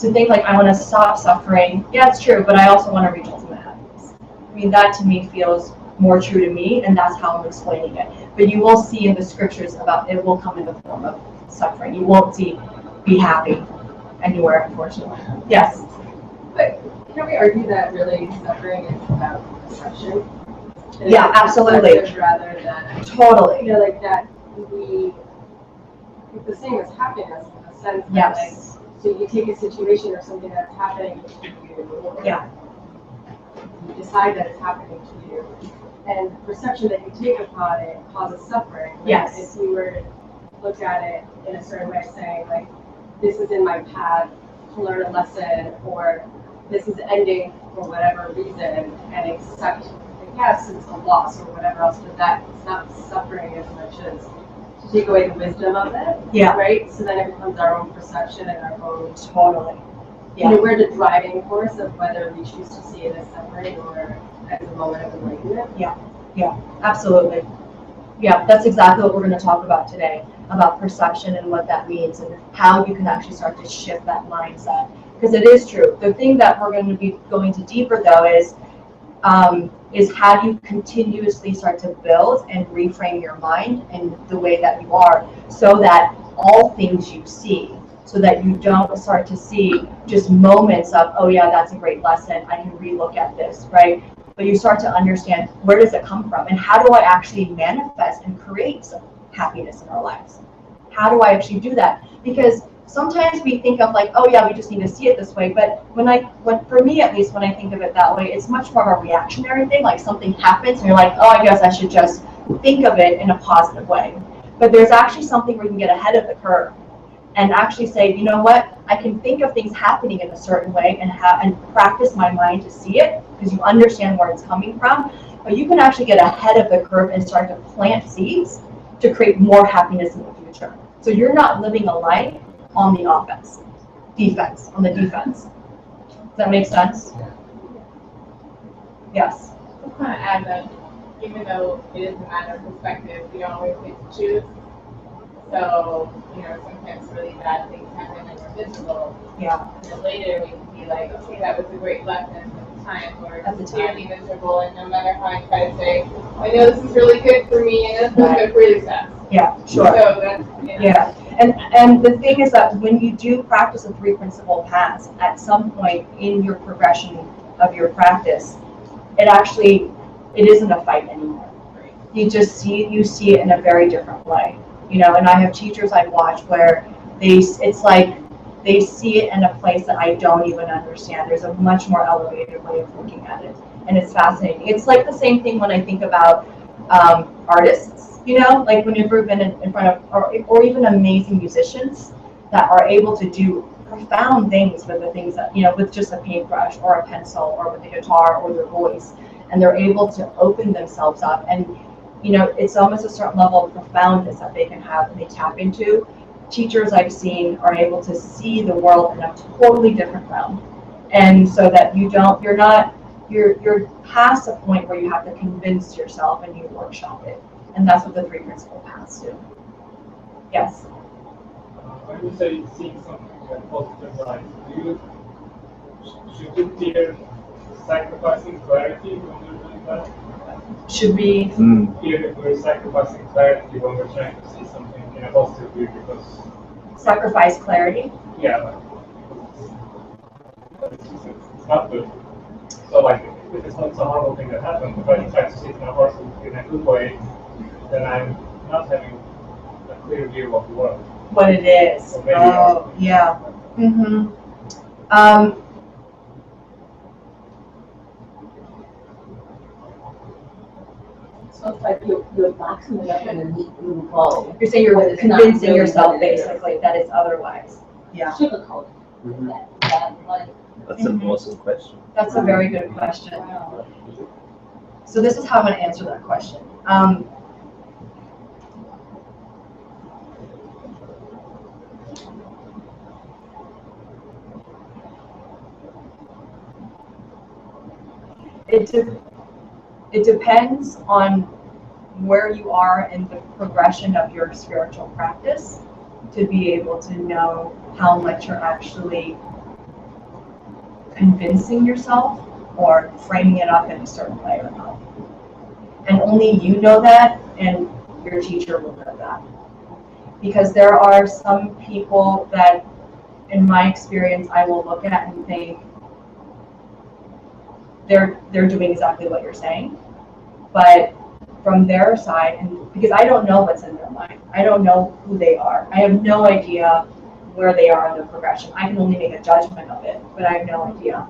to think like, I want to stop suffering, yeah, it's true, but I also want to reach ultimate happiness. I mean, that to me feels more true to me, and that's how I'm explaining it. But you will see in the scriptures about it will come in the form of suffering. You won't see be happy anywhere, unfortunately. Yes. But can we argue that really suffering is about perception? Yeah, absolutely. Rather than totally. Like that it's the same as happiness in the sense that yes. So you take a situation or something that's happening to you. Yeah. You decide that it's happening to you. And the perception that you take upon it causes suffering. Right? Yes. If you were to look at it in a certain way, saying like, this is in my path to learn a lesson, or this is ending for whatever reason, and accept, yes, it's a loss or whatever else, but that it's not suffering as much as to take away the wisdom of it. Yeah. Right? So then it becomes our own perception and our own. Totally. Yeah. We're the driving force of whether we choose to see it as suffering or as a moment of enlightenment. Yeah, absolutely. Yeah, that's exactly what we're going to talk about today, about perception and what that means and how you can actually start to shift that mindset. Because it is true. The thing that we're going to be going to deeper though is how do you continuously start to build and reframe your mind and the way that you are, so that all things you see, so that you don't start to see just moments of, oh yeah, that's a great lesson, I can relook at this, right? But you start to understand, where does it come from? And how do I actually manifest and create some happiness in our lives? How do I actually do that? Because sometimes we think of like, oh yeah, we just need to see it this way. But for me at least, when I think of it that way, it's much more of a reactionary thing. Like something happens and you're like, oh, I guess I should just think of it in a positive way. But there's actually something where you can get ahead of the curve and actually say, you know what, I can think of things happening in a certain way and practice my mind to see it, because you understand where it's coming from. But you can actually get ahead of the curve and start to plant seeds to create more happiness in the future. So you're not living a life on the on the defense. Does that make sense? Yes. Just kind of add that even though it is a matter of perspective, we don't always get to choose. So, sometimes really bad things happen and we're visible. Yeah. And then later we can be like, okay, that was a great lesson at the time, or At the time. clearly miserable, and no matter how I try to say, I know this is really good for me and this is good for your success. Yeah, sure. So that's, Yeah, and the thing is that when you do practice the three principal paths, at some point in your progression of your practice, it isn't a fight anymore. You see it in a very different way. And I have teachers I watch where it's like they see it in a place that I don't even understand. There's a much more elevated way of looking at it, and it's fascinating. It's like the same thing when I think about artists, like when you've been in front of, or even amazing musicians that are able to do profound things with the things that, with just a paintbrush or a pencil or with a guitar or their voice, and they're able to open themselves up, and it's almost a certain level of profoundness that they can have and they tap into. Teachers I've seen are able to see the world in a totally different realm, and so that you're past a point where you have to convince yourself and you workshop it, and that's what the three principal paths do. Yes. When you say seeing something like positive light, should you fear sacrificing clarity when you're doing that? Should we Fear that we're sacrificing clarity when we're trying to see something in a positive view because sacrifice clarity? yeah, it's not good. So like if it's not a horrible thing that happened, if I try to see it in a good way, then I'm not having a clear view of the world. What it is. So maybe Oh, yeah. Mm-hmm. So it's like you're boxing it up in a neat little ball. You're saying But you're it's not convincing really yourself what it is. basically that it's otherwise. Yeah. Sugarcoat. That, like, That's an awesome question. That's a very good question. So this is how I'm going to answer that question. It depends on where you are in the progression of your spiritual practice to be able to know how much you're actually convincing yourself or framing it up in a certain way or not. And only you know that, and your teacher will know that. Because there are some people that, in my experience, I will look at and think they're doing exactly what you're saying. But from their side, and because I don't know what's in their mind, I don't know who they are. I have no idea where they are in the progression. I can only make a judgment of it, but I have no idea.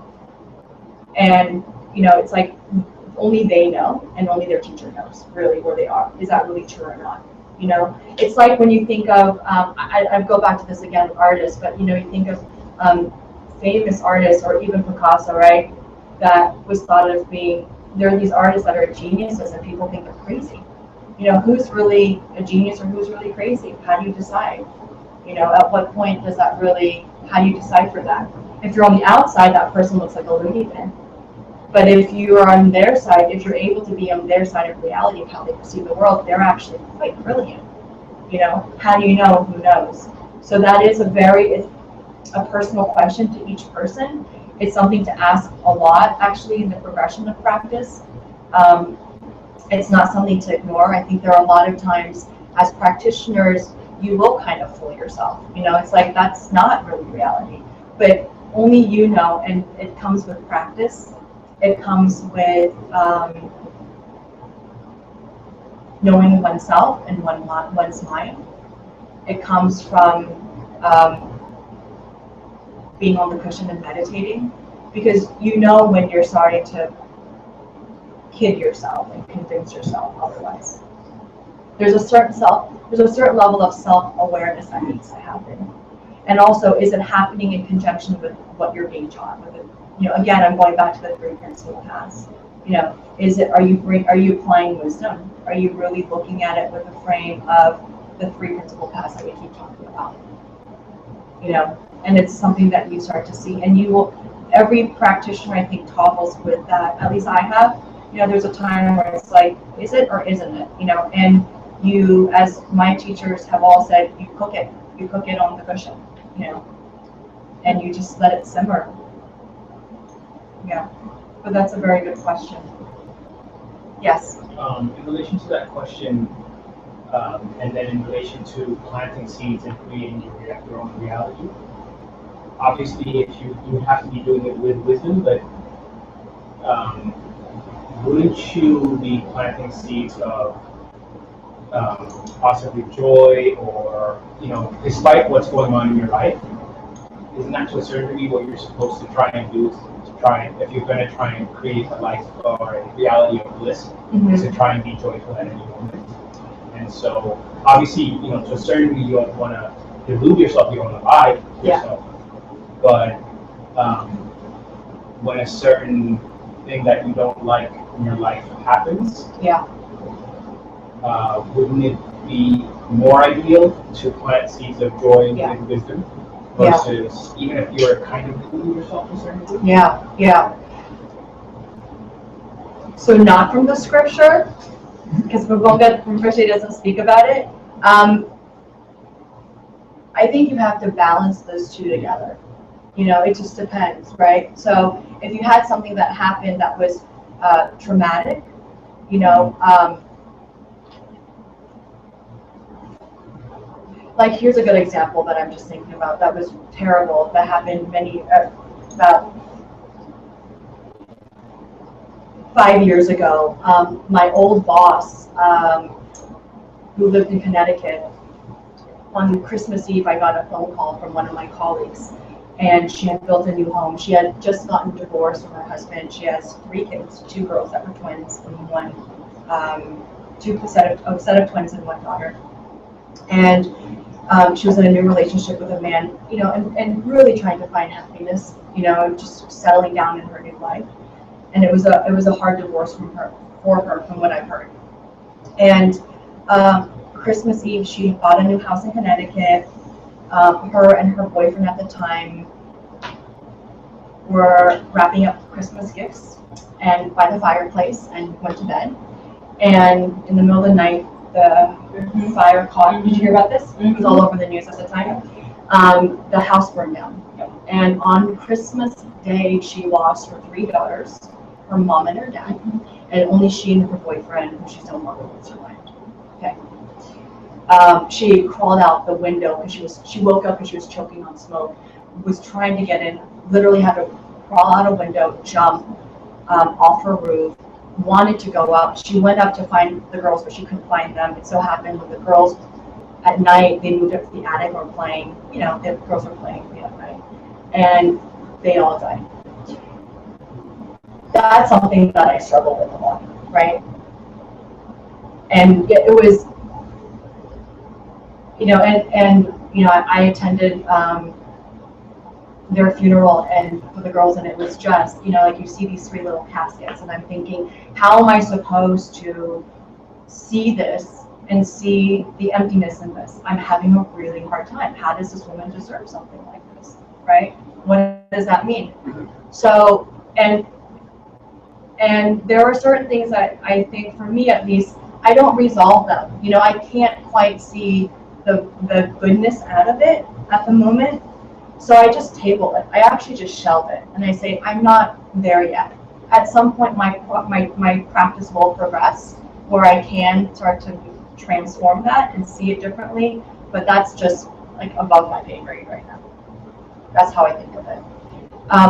And it's like only they know, and only their teacher knows really where they are. Is that really true or not? It's like when you think of, I go back to this again with artists, but you think of famous artists or even Picasso, right? That was thought of being, there are these artists that are geniuses and people think they're crazy. Who's really a genius or who's really crazy? How do you decide? At what point does that really, how do you decipher that? If you're on the outside, that person looks like a loony bin. But if you are on their side, if you're able to be on their side of reality of how they perceive the world, they're actually quite brilliant. How do you know? Who knows? So that is it's a personal question to each person. It's something to ask a lot, actually, in the progression of practice. It's not something to ignore. I think there are a lot of times, as practitioners, you will kind of fool yourself. It's like, that's not really reality. But only you know, and it comes with practice. It comes with knowing oneself and one's mind. It comes from being on the cushion and meditating, because when you're starting to kid yourself and convince yourself otherwise. There's a certain level of self-awareness that needs to happen. And also, is it happening in conjunction with what you're being taught? Again, I'm going back to the three principal paths. Are you applying wisdom? are you really looking at it with a frame of the 3 principal paths that we keep talking about? You know, and it's something that you start to see, and you will, every practitioner I think toggles with that, at least I have. You know, there's a time where it's like, is it or isn't it? You know, and you, as my teachers have all said, you cook it on the cushion, you know, and you just let it simmer. Yeah, but that's a very good question. Yes. In relation to that question, and then in relation to planting seeds and creating your own reality, obviously, if you would have to be doing it with wisdom, but wouldn't you be planting seeds of possibly joy, or, you know, despite what's going on in your life, isn't that to a certain degree what you're supposed to try and do? If you're going to try and create a life or a reality of bliss, is to try and be joyful at any moment. And so, obviously, you know, to a certain degree, you don't want to delude yourself, you don't want to lie to yourself. But when a certain thing that you don't like in your life happens, wouldn't it be more ideal to plant seeds of joy and wisdom versus even if you're kind of deluding yourself to a certain degree? Yeah. So not from the scripture, because Scripture doesn't speak about it. I think you have to balance those two together. You know, it just depends, right? So if you had something that happened that was traumatic, you know, like here's a good example that I'm just thinking about that was terrible, that happened about 5 years ago. My old boss, who lived in Connecticut, on Christmas Eve, I got a phone call from one of my colleagues, and she had built a new home. She had just gotten divorced from her husband. She has 3 kids, 2 girls that were twins, and a set of twins and 1 daughter. And she was in a new relationship with a man, you know, and really trying to find happiness, you know, just settling down in her new life. And it was a hard divorce for her, from what I've heard. And Christmas Eve, she bought a new house in Connecticut. Her and her boyfriend at the time were wrapping up Christmas gifts and by the fireplace and went to bed. And in the middle of the night, the fire caught. Did you hear about this? It was all over the news at the time. The house burned down. And on Christmas Day, she lost her 3 daughters, her mom and her dad, and only she and her boyfriend, who she's no longer with, survived. Okay. She crawled out the window because she woke up and she was choking on smoke, was trying to get in, literally had to crawl out a window, jump off her roof, wanted to go up. She went up to find the girls, but she couldn't find them. It so happened when the girls at night, they moved up to the attic or playing, you know, the girls were playing at night, and they all died. That's something that I struggle with a lot, right? And it was, you know, and you know, I attended their funeral and for the girls, and it was just, you know, like you see these 3 little caskets, and I'm thinking, how am I supposed to see this and see the emptiness in this? I'm having a really hard time. How does this woman deserve something like this, right? What does that mean? So, and there are certain things that I think, for me at least, I don't resolve them. You know, I can't quite see the goodness out of it at the moment. So I just table it. I actually just shelve it, and I say, I'm not there yet. At some point, my practice will progress where I can start to transform that and see it differently. But that's just like above my pay grade right now. That's how I think of it.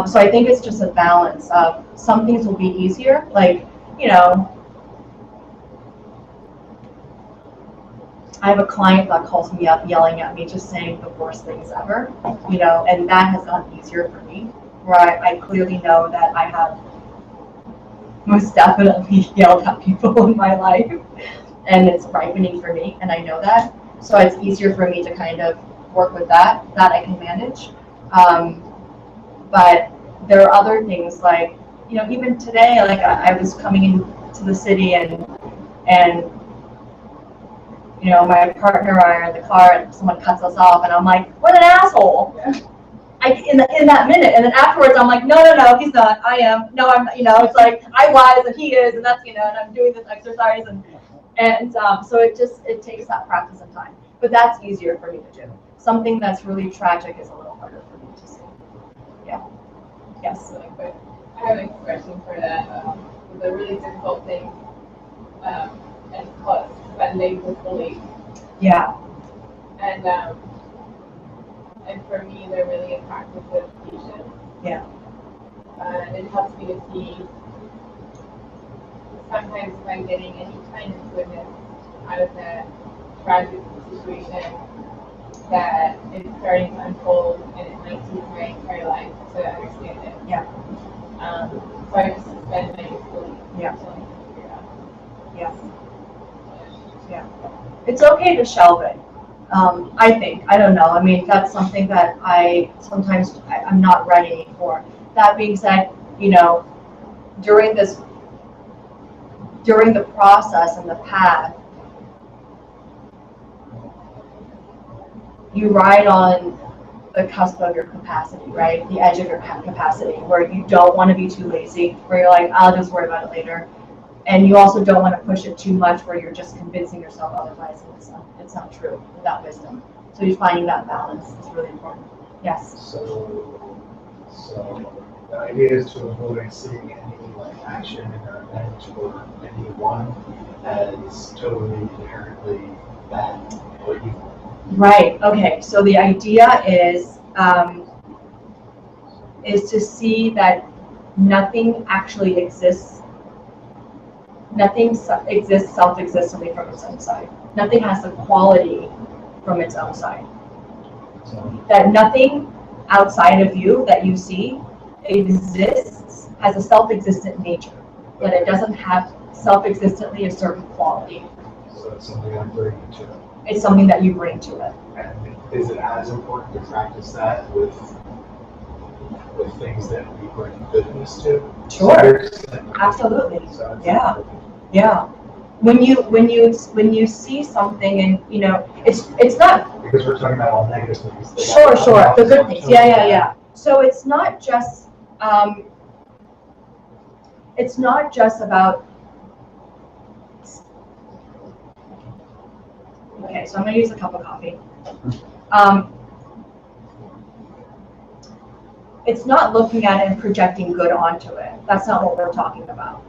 So I think it's just a balance of some things will be easier, like, you know, I have a client that calls me up yelling at me, just saying the worst things ever, you know, and that has gotten easier for me, where I clearly know that I have most definitely yelled at people in my life, and it's ripening for me, and I know that. So it's easier for me to kind of work with that I can manage. But there are other things, like, you know, even today, like I was coming into the city and you know, my partner and I are in the car and someone cuts us off and I'm like, what an asshole. In that minute, and then afterwards I'm like, no, he's not, I am, no, I'm, you know, it's like, I was and he is, and that's, you know, and I'm doing this exercise, and so it takes that practice and time, but that's easier for me to do. Something that's really tragic is a little harder for me to see. Yeah. Yes. Really quick. I have an expression for that. The really difficult thing, and called spending with belief. Yeah. And for me, they're really a practice of patience. Yeah. And it helps me to see sometimes if I'm getting any kind of goodness out of that tragic situation that is starting to unfold, and it might take my entire life to understand it. Yeah. So I just suspend my disbelief Yeah. until I can figure it out. Yeah. Yeah. It's okay to shelve it. I think, I don't know. I mean, that's something that I'm not ready for. That being said, you know, during the process and the path, you ride on the cusp of your capacity, right? The edge of your capacity, where you don't want to be too lazy, where you're like, I'll just worry about it later. And you also don't want to push it too much where you're just convincing yourself otherwise it's not true without wisdom. So you're finding that balance is really important. Yes? So the idea is to avoid seeing any like action or event or anyone as totally inherently bad or evil. Right, okay. So the idea is to see that nothing actually exists. Nothing exists self-existently from its own side. Nothing has the quality from its own side. That nothing outside of you that you see exists, has a self-existent nature. That it doesn't have self-existently a certain quality. So it's something I'm bringing to it. It's something that you bring to it. And is it as important to practice that with things that we bring goodness to? Sure. Absolutely. So Yeah. Yeah. When you see something and you know it's not because we're talking about all negative things. sure the good things. Yeah. So it's not just about okay, so I'm gonna use a cup of coffee. It's not looking at it and projecting good onto it. That's not what we're talking about.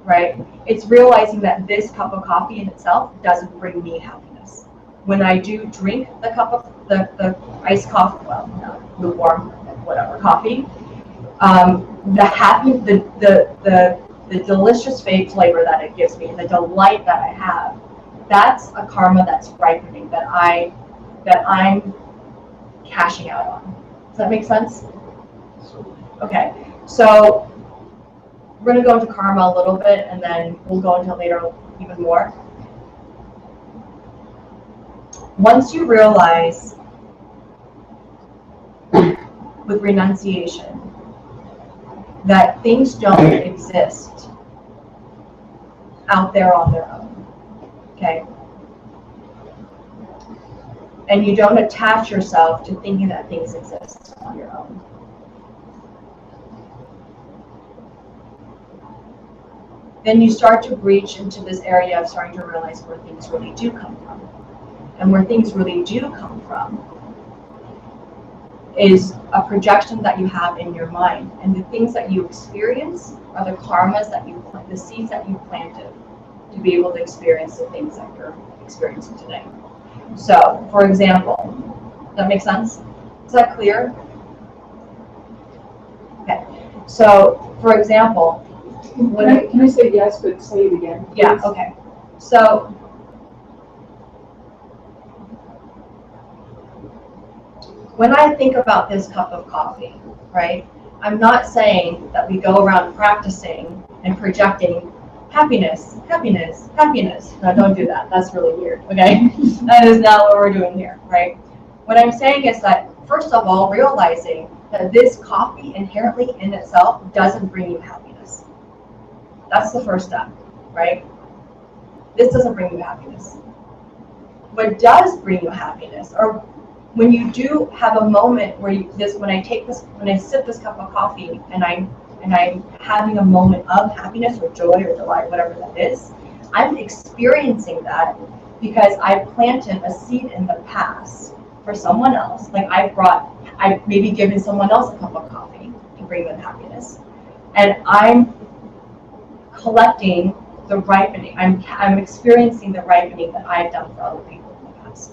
Right? It's realizing that this cup of coffee in itself doesn't bring me happiness. When I do drink the cup of the iced coffee, well, not lukewarm, whatever coffee, the delicious flavor that it gives me, the delight that I have, that's a karma that's ripening that I'm cashing out on. Does that make sense? Okay, so we're going to go into karma a little bit, and then we'll go into it later even more. Once you realize with renunciation that things don't exist out there on their own, okay? And you don't attach yourself to thinking that things exist on your own. Then you start to breach into this area of starting to realize where things really do come from. And where things really do come from is a projection that you have in your mind. And the things that you experience are the karmas that the seeds that you planted to be able to experience the things that you're experiencing today. So, for example, does that make sense? Is that clear? Okay. So, for example, Can I say yes, but say it again? Yeah, please? okay. So, when I think about this cup of coffee, right, I'm not saying that we go around practicing and projecting happiness. No, don't do that. That's really weird, okay? That is not what we're doing here, right? What I'm saying is that, first of all, realizing that this coffee inherently in itself doesn't bring you happiness. That's the first step, right? This doesn't bring you happiness. what does bring you happiness, or when you do have a moment where when I sip this cup of coffee and I'm having a moment of happiness or joy or delight, whatever that is, I'm experiencing that because I planted a seed in the past for someone else. Like I've maybe given someone else a cup of coffee to bring them happiness, and I'm collecting the ripening. I'm experiencing the ripening that I've done for other people in the past,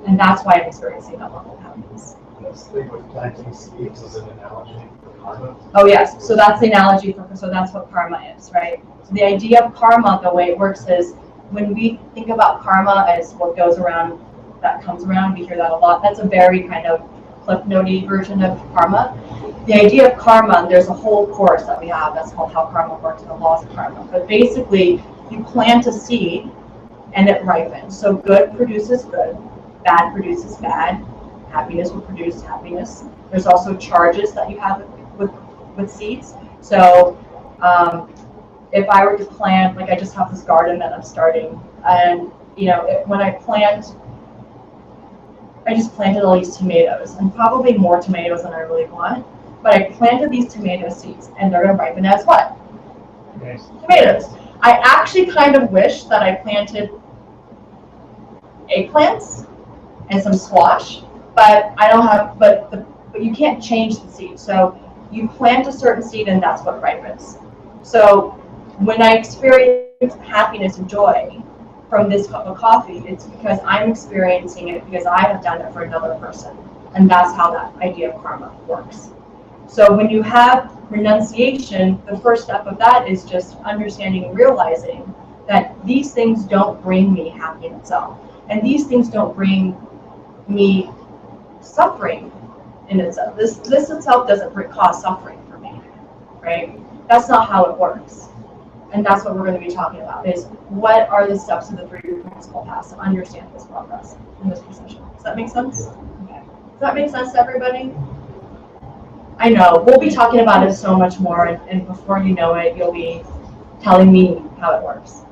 and that's why I'm experiencing that level of happiness. This thing with planting seeds is an analogy for karma. Oh yes, so that's the analogy so that's what karma is, right? So the idea of karma, the way it works is when we think about karma as what goes around, that comes around, we hear that a lot. That's a very kind of cliff notey version of karma. The idea of karma, there's a whole course that we have that's called How Karma Works and the Laws of Karma. But basically, you plant a seed and it ripens. So good produces good, bad produces bad, happiness will produce happiness. There's also charges that you have with seeds. So if I were to plant, like I just have this garden that I'm starting, and when I plant, I just planted all these tomatoes, and probably more tomatoes than I really want. But I planted these tomato seeds, and they're going to ripen as what? Yes. Tomatoes. I actually kind of wish that I planted eggplants and some squash, but I don't have. But you can't change the seed. So you plant a certain seed, and that's what ripens. So when I experience happiness and joy from this cup of coffee, it's because I'm experiencing it because I have done it for another person. And that's how that idea of karma works. So when you have renunciation, the first step of that is just understanding and realizing that these things don't bring me happiness itself. And these things don't bring me suffering in itself. This itself doesn't cause suffering for me, right? That's not how it works. And that's what we're going to be talking about, is what are the steps of the 3 principle paths to understand this progress in this session. Does that make sense? Okay. Does that make sense to everybody? I know, we'll be talking about it so much more, and before you know it, you'll be telling me how it works.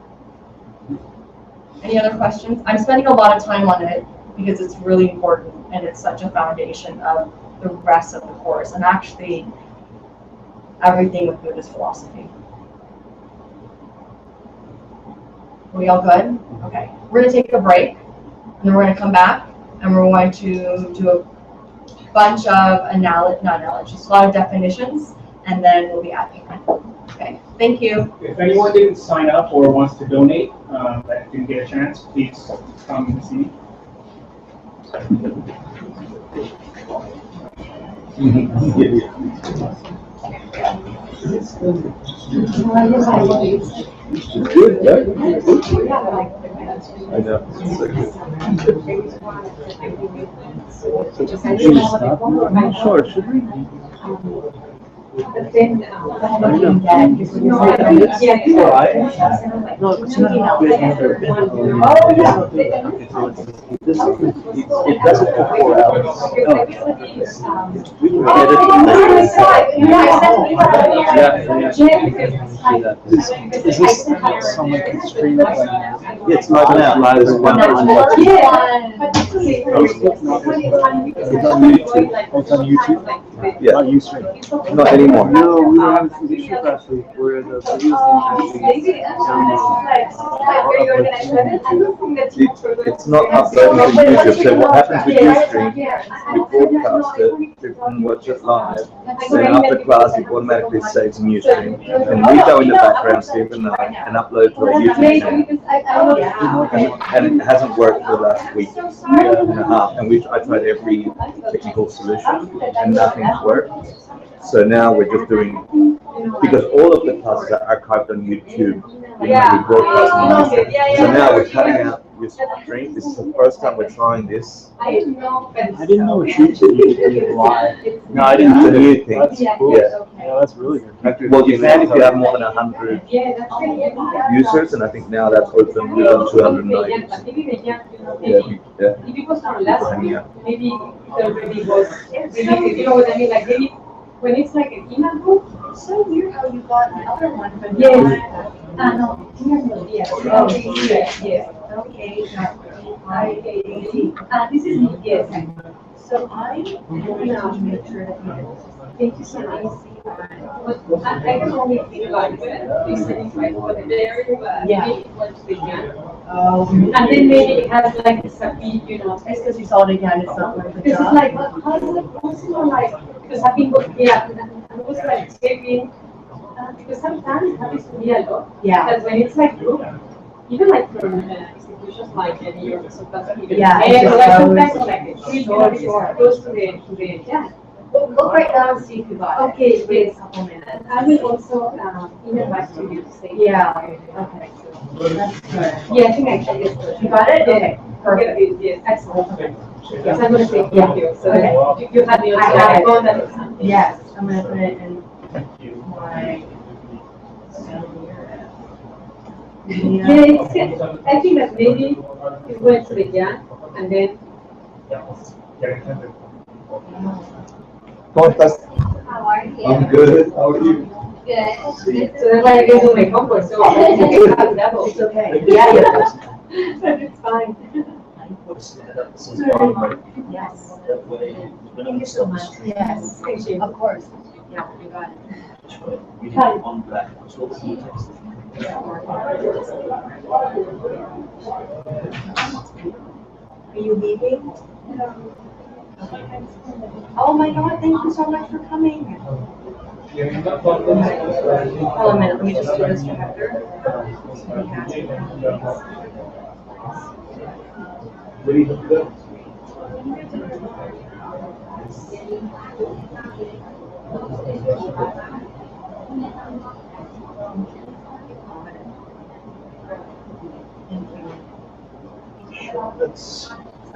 Any other questions? I'm spending a lot of time on it because it's really important, and it's such a foundation of the rest of the course, and actually everything with Buddhist philosophy. Are we all good? Okay. We're going to take a break, and then we're going to come back, and we're going to do a bunch of a lot of definitions, and then we'll be adding. Okay. Thank you. If anyone didn't sign up or wants to donate, that didn't get a chance, please come and see me. Good, right? I know. I'm not sure, should we? But then, No, it's not it doesn't take 4 hours. We can get it. Is this someone can stream it? It's live now. Live on It's on YouTube? Yeah. Not Ustream. Not anymore. No, we were having some issues last week where the It's not uploaded to YouTube. So what happens with Ustream, we broadcast it, you can watch it live, then after class it automatically saves in Ustream, and we go in the background, Stephen and I, and upload to our YouTube channel. And it hasn't worked for the last week and a half, and I tried every technical solution, and nothing's worked. So now we're just doing, because all of the classes are archived on YouTube, we broadcast on YouTube. So now we're cutting out your stream. This is the first time we're trying this. I didn't know it's YouTube. You could do it live. No, I didn't. It's a new thing. That's cool. Yeah, that's really good. Well, you can if you have more than 100 users, and I think now that's open with 290. Yeah. People from last week, maybe it already was, you know what I mean? Like maybe when it's like an email group. It's so weird how you got the other one, but Yes. no. Yes. Okay. Hi, ACI. This is me. Yes. So I want to make sure that you thank you so much. I can only think about these things like what they're very, but Yeah. maybe once they can. And then maybe it has like this happy, you know, It's because you saw it again, it's not like the because it's job. like, how is it possible? Like, because I've been, yeah, and it was like taking, because sometimes it happens to me a lot. Yeah. That when it's like group, even like from institutions like any or sometimes even. Yeah, it And just like goes sometimes like it's really, so it's short. close to the, yeah. Look right now and see if you got it. Okay, Just wait a yes. couple minutes. And I will also, email back to you to say. Yeah, okay. That's good. Yeah, I think I should get. You got it? Okay, perfect. Yes, excellent. Okay. Yes, I'm gonna say thank you, so Okay. that you have the, I have I it. found that it's something. Yes, I'm gonna put it in my. Yeah, it's, I think that maybe it went to the yeah, and then. ¿Cómo estás? How are you? I'm good. How are you? Good. So that's why I get to my comfort, so I can have that. It's okay. Yeah, yeah. But it's fine. Yes. Thank you so much. Yes. Thank you. Of course. Yeah, you got it. Are you leaving? Oh my God, thank you so much for coming. Hold on a minute, let me just do this to Hector. Where do you have to go?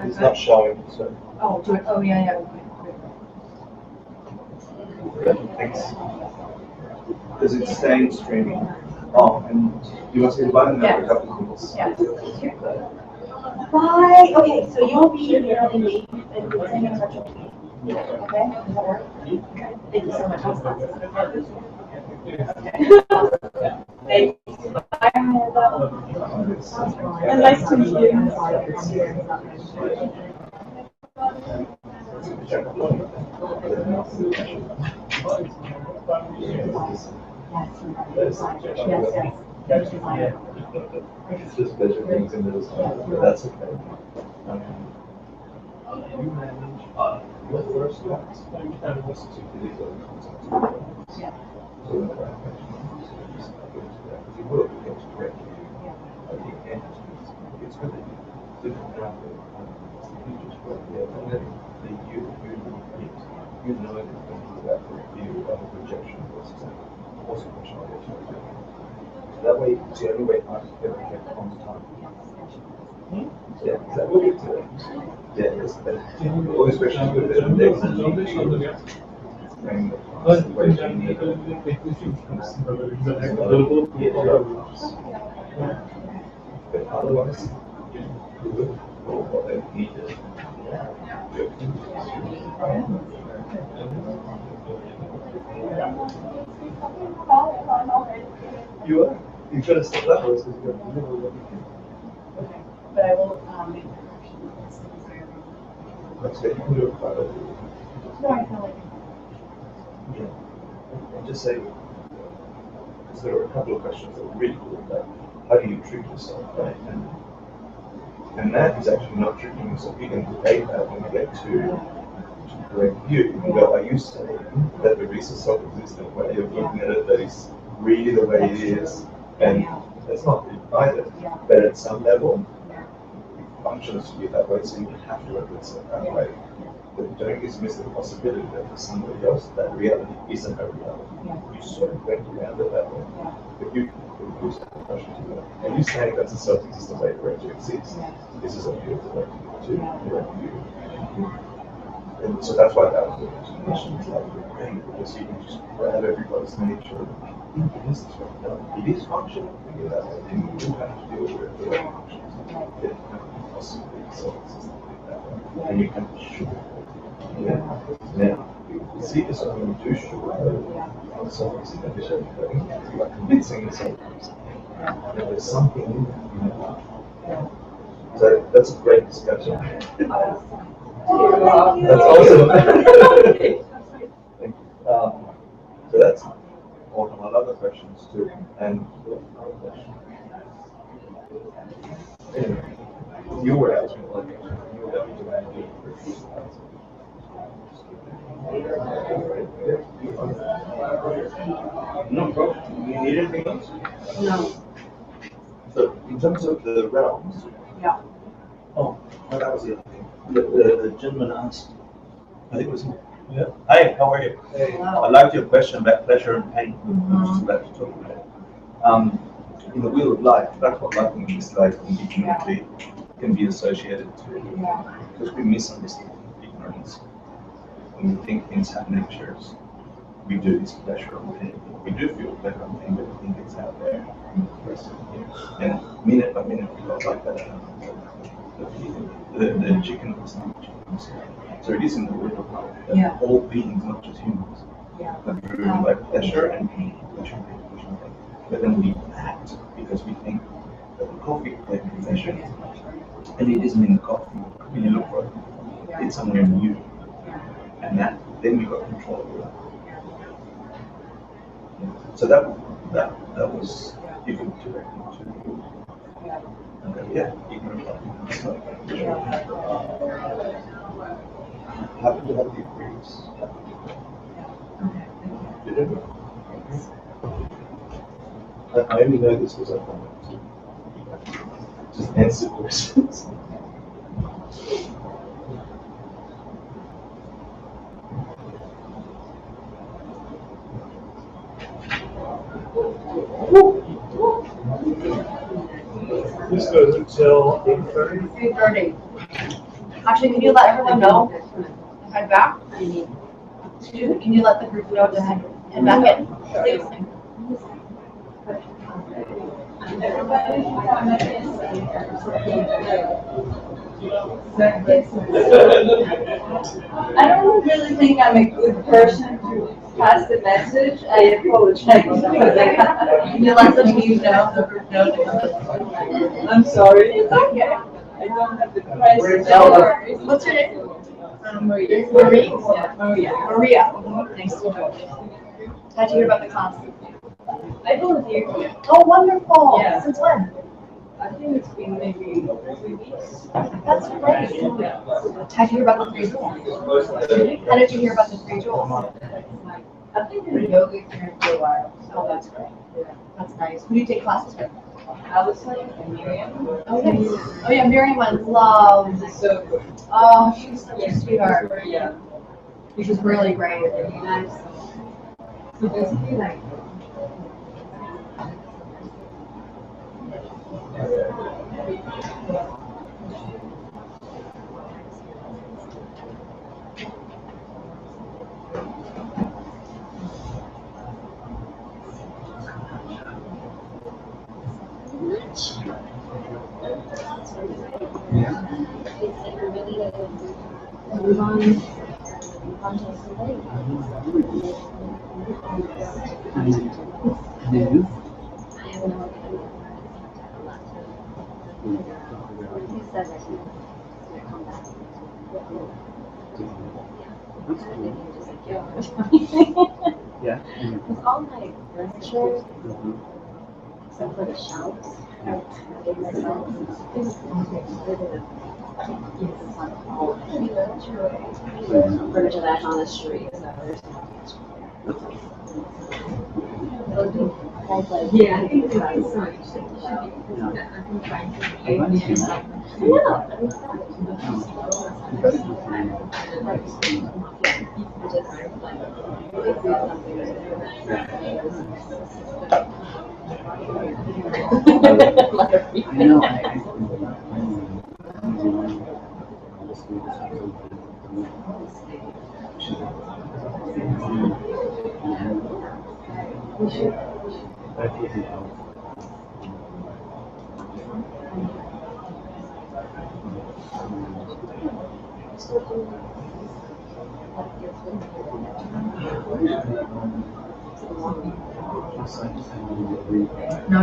It's not showing, so. Oh, do it, oh, yeah, yeah. Thanks. Because it's staying streaming. Oh, and you want to see the button now for a couple of minutes? Yeah. Bye. Okay, so you'll be emailing me and we'll stay in touch with me. Okay? Does that work? Okay. Thank you so much. Thanks. Bye. And nice to meet you. It's just better things in this, but that's okay. You manage, your first ones, you kind of listen to these other concepts. Yeah. So the you will get to correct. I think it's good that you didn't drop it. You just wrote it, and then you know everything about the review of the rejection versus also question. So that way, it's the only way I can ever get on time. Yeah, is that what it's doing? Yeah, it's better. All these questions with the index and but otherwise, you look for what they needed. You are. You should have stepped up because you got the middle of everything. Okay, but I will, make the corrections. That's good. You can do it quite well. No, I feel like. Yeah. And just say, because there are a couple of questions that are really cool, like, how do you treat yourself, right? And that is actually not treating yourself. You can debate that when you get to correct view. You can go, are you saying that there is a self-existent way of looking at it that is really the way it is? And that's not it either. But at some level, it functions to be that way, so you have to look at it that way. But don't dismiss the possibility that for somebody else, that reality isn't a reality. You sort of went around it that way. But you use that question to go, are you saying that's a self-existent way for it to exist? This is a beautiful way to correct view. And so that's why that was the question. It's like great, because you can just grab everybody's nature. I think it is this way. No, it is functional for you that way. Then you do have to deal with the way it functions. It can't possibly be self-existent that way. And you can sugarcoat it. Now, you see this when you do sugarcoat it, self-existent, you are convincing yourself. There's something in that, So that's a great discussion. That's That's awesome. Thank you. So that's all my other questions too. And anyway, you were asking one question. You were asking no problem. You need anything else? No. So in terms of the realms. Yeah. Oh, that was the other thing. The gentleman asked, I think it was him. Yeah. Hi, how are you? Hey. I liked your question about pleasure and pain. I'm just about to talk about it. In the wheel of life, that's what life means, like can be associated to. Because we misunderstand ignorance. When we think things have natures, we do this pleasure and pain. We do feel pleasure and pain, but we think it's out there. And minute by minute, we got like that. The chicken is not chickens. So it is in the word of life that all beings, not just humans, are driven by pleasure and pain, pleasure and pain, pleasure and pain. But then we act because we think that the coffee flavor is pleasure, and it isn't in the coffee. When you look for it, it's somewhere in you, and then you got control of that. So that was given directly to. Yeah, ignorant. Happen to have the agreements. I only know this because I found it. Just answer questions. This goes until 8:30. 3:30. Actually, can you let everyone know? Head back? Can you let the group know to head back in, please? I don't really think I'm a good person to pass the message. I apologize. Can you let the team know, the group know to come? I'm sorry. It's okay. I don't have the price. No worries. What's your name? Maria. Marie? Yeah, Maria. Maria. Nice to meet you. How'd you hear about the class? I volunteered. Oh, wonderful. Yeah. Since when? I think it's been maybe 3 weeks. That's great. How'd you hear about the 3 jewels? How did you hear about the 3 jewels? I've been doing yoga here for a while. Oh, that's great. That's nice. Who do you take classes with? Allison and Miriam. Oh, nice. Oh, yeah, Miriam went loves. So good. Oh, she's such a sweetheart. Yeah. She's really great. Nice. So basically, like, Yeah. With all my furniture, except for the shelves, I made myself. It was furniture that's on the street, so there's yeah, I think it's like No.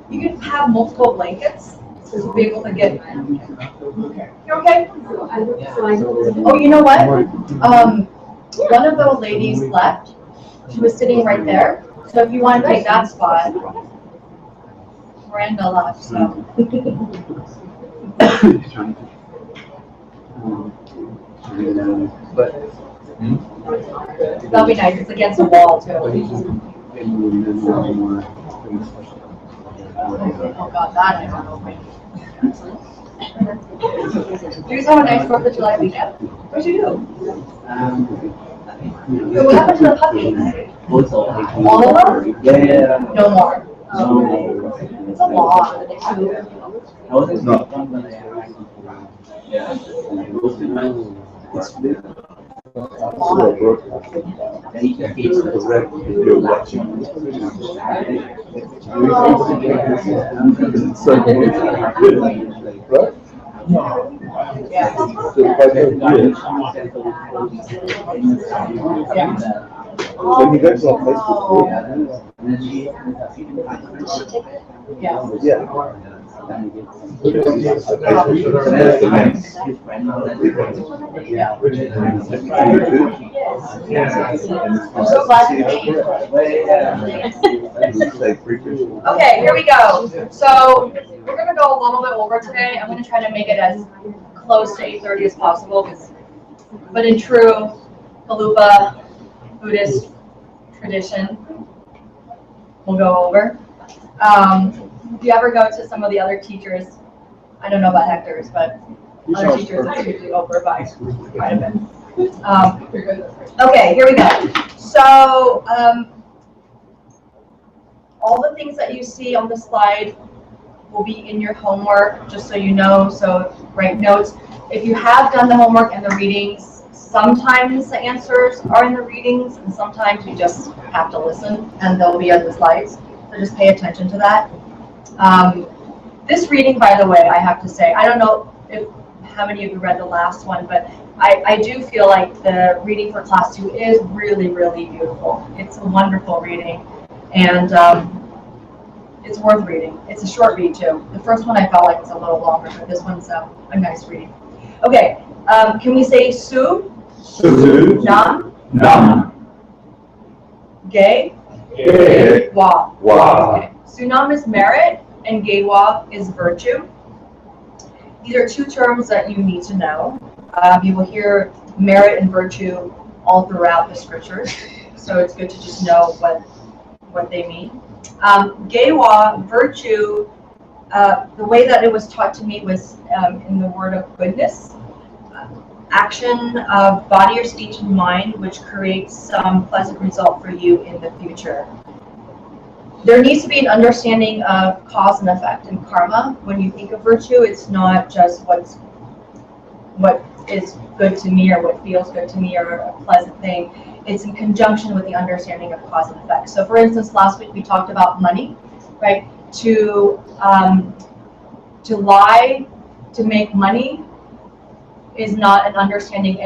You can have multiple blankets to be able to get. You okay? Oh, you know what? One of those ladies left. She was sitting right there. So if you want to take that spot, Miranda left. So. But That'll be nice. It's against the wall too. Oh God, that I don't know. Do you guys have a nice 4th of July weekend? What'd you do? What happened to the puppies? All of them? yeah. No more. It's a lot. It's not. When you go to our Facebook group, yeah. I'm so glad you made it. Okay, here we go. So we're going to go a little bit over today. I'm going to try to make it as close to 8:30 as possible, but in true Galupa Buddhist tradition, we'll go over. If you ever go to some of the other teachers, I don't know about Hector's, but other teachers, it's usually over by quite a bit. Okay, here we go. So all the things that you see on the slide will be in your homework, just so you know, so write notes. If you have done the homework and the readings, sometimes the answers are in the readings, and sometimes you just have to listen, and they'll be on the slides. So just pay attention to that. This reading, by the way, I have to say, I don't know how many of you read the last one, but I do feel like the reading for class 2 is really, really beautiful. It's a wonderful reading, and it's worth reading. It's a short read too. The first one I felt like was a little longer, but this one's a nice reading. Okay, can we say Su? Su. Nam? Nam. Ge? Ge. Wa. Wa. Okay. Sunam is merit, and Gewa is virtue. These are two terms that you need to know. You will hear merit and virtue all throughout the scriptures, so it's good to just know what they mean. Gewa, virtue, the way that it was taught to me was in the word of goodness. Action of body or speech and mind, which creates some pleasant result for you in the future. There needs to be an understanding of cause and effect and karma. When you think of virtue, it's not just what is good to me or what feels good to me or a pleasant thing. It's in conjunction with the understanding of cause and effect. So for instance, last week we talked about money, right? To lie, to make money is not an understanding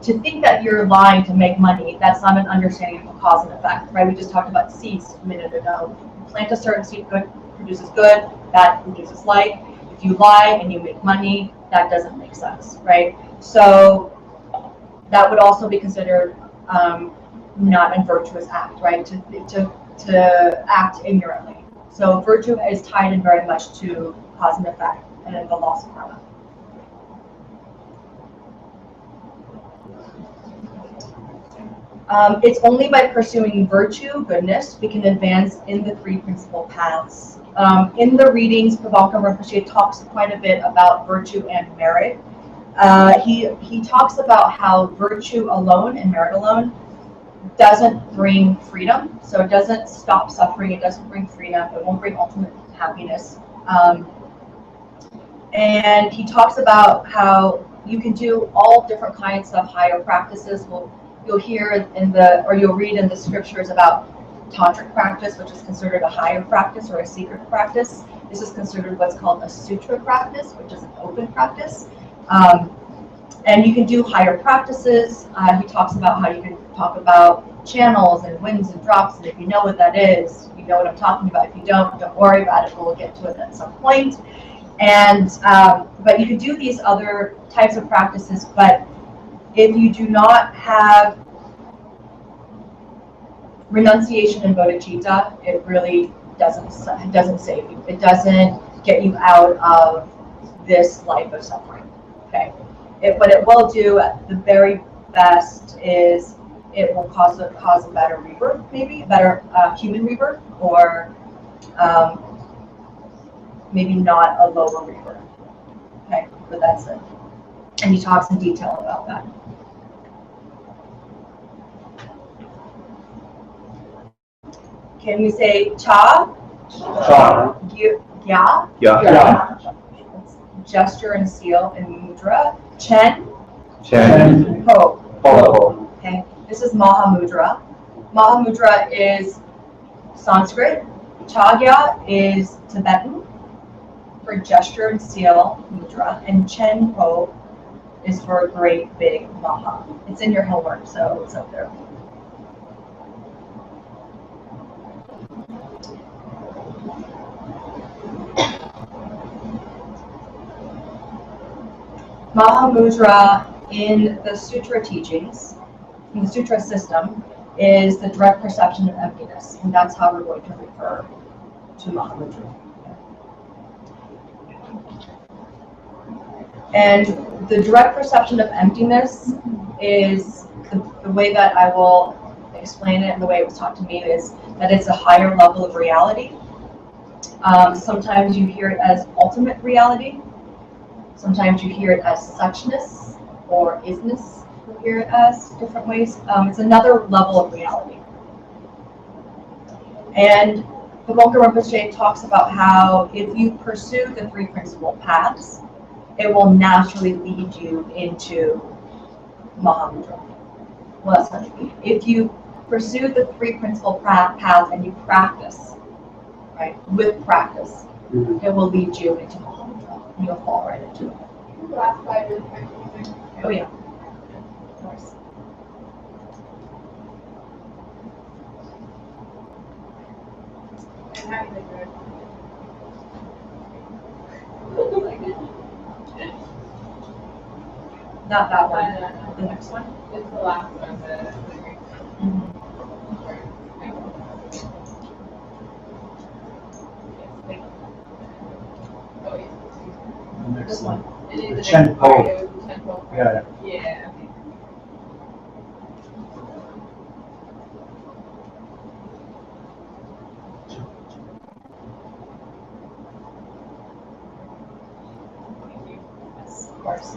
to think that you're lying to make money, that's not an understanding of cause and effect, right? We just talked about seeds a minute ago. You plant a certain seed, good produces good, bad produces like. If you lie and you make money, that doesn't make sense, right? So that would also be considered not a virtuous act, right? To act ignorantly. So virtue is tied in very much to cause and effect and the loss of karma. It's only by pursuing virtue, goodness, we can advance in the 3 principal paths. In the readings, Prabhakar Rinpoche talks quite a bit about virtue and merit. He talks about how virtue alone and merit alone doesn't bring freedom. So it doesn't stop suffering, it doesn't bring freedom, it won't bring ultimate happiness. And he talks about how you can do all different kinds of higher practices. You'll hear you'll read in the scriptures about tantric practice, which is considered a higher practice or a secret practice. This is considered what's called a sutra practice, which is an open practice. And you can do higher practices. He talks about how you can talk about channels and winds and drops, and if you know what that is, you know what I'm talking about. If you don't worry about it. We'll get to it at some point. And but you could do these other types of practices, but if you do not have renunciation and bodhicitta, it really doesn't save you. It doesn't get you out of this life of suffering. Okay. What it will do at the very best is it will cause a better rebirth, maybe a better human rebirth, or maybe not a lower rebirth. Okay, but that's it. And he talks in detail about that. Can we say cha? Cha. Ya? Yeah. Gesture and seal and mudra. Chen. Chen. Ho. Ho. Okay. This is Mahamudra. Mahamudra is Sanskrit. Chagya is Tibetan for gesture and seal mudra, and Chen Ho is for great big Maha. It's in your homework, so it's up there. Mahamudra in the sutra teachings, in the sutra system, is the direct perception of emptiness, and that's how we're going to refer to Mahamudra. And the direct perception of emptiness is the way that I will explain it, and the way it was taught to me is that it's a higher level of reality. Sometimes you hear it as ultimate reality. Sometimes you hear it as suchness or isness. You hear it as different ways. It's another level of reality. And the Monka Rinpoche talks about how if you pursue the three principal paths, it will naturally lead you into Mahamudra. Well, that's not true. If you pursue the three principal paths and you practice, right, with practice, it will lead you into Mahamudra. You'll fall right into it. Last slide really quick. Oh yeah, of course. And having the good. Not that one. The next one. It's the last one. Oh, yeah. Next one. It is The the Chen next part, Po. it was the Chen Po part. Yeah. Yeah. Yes, of course.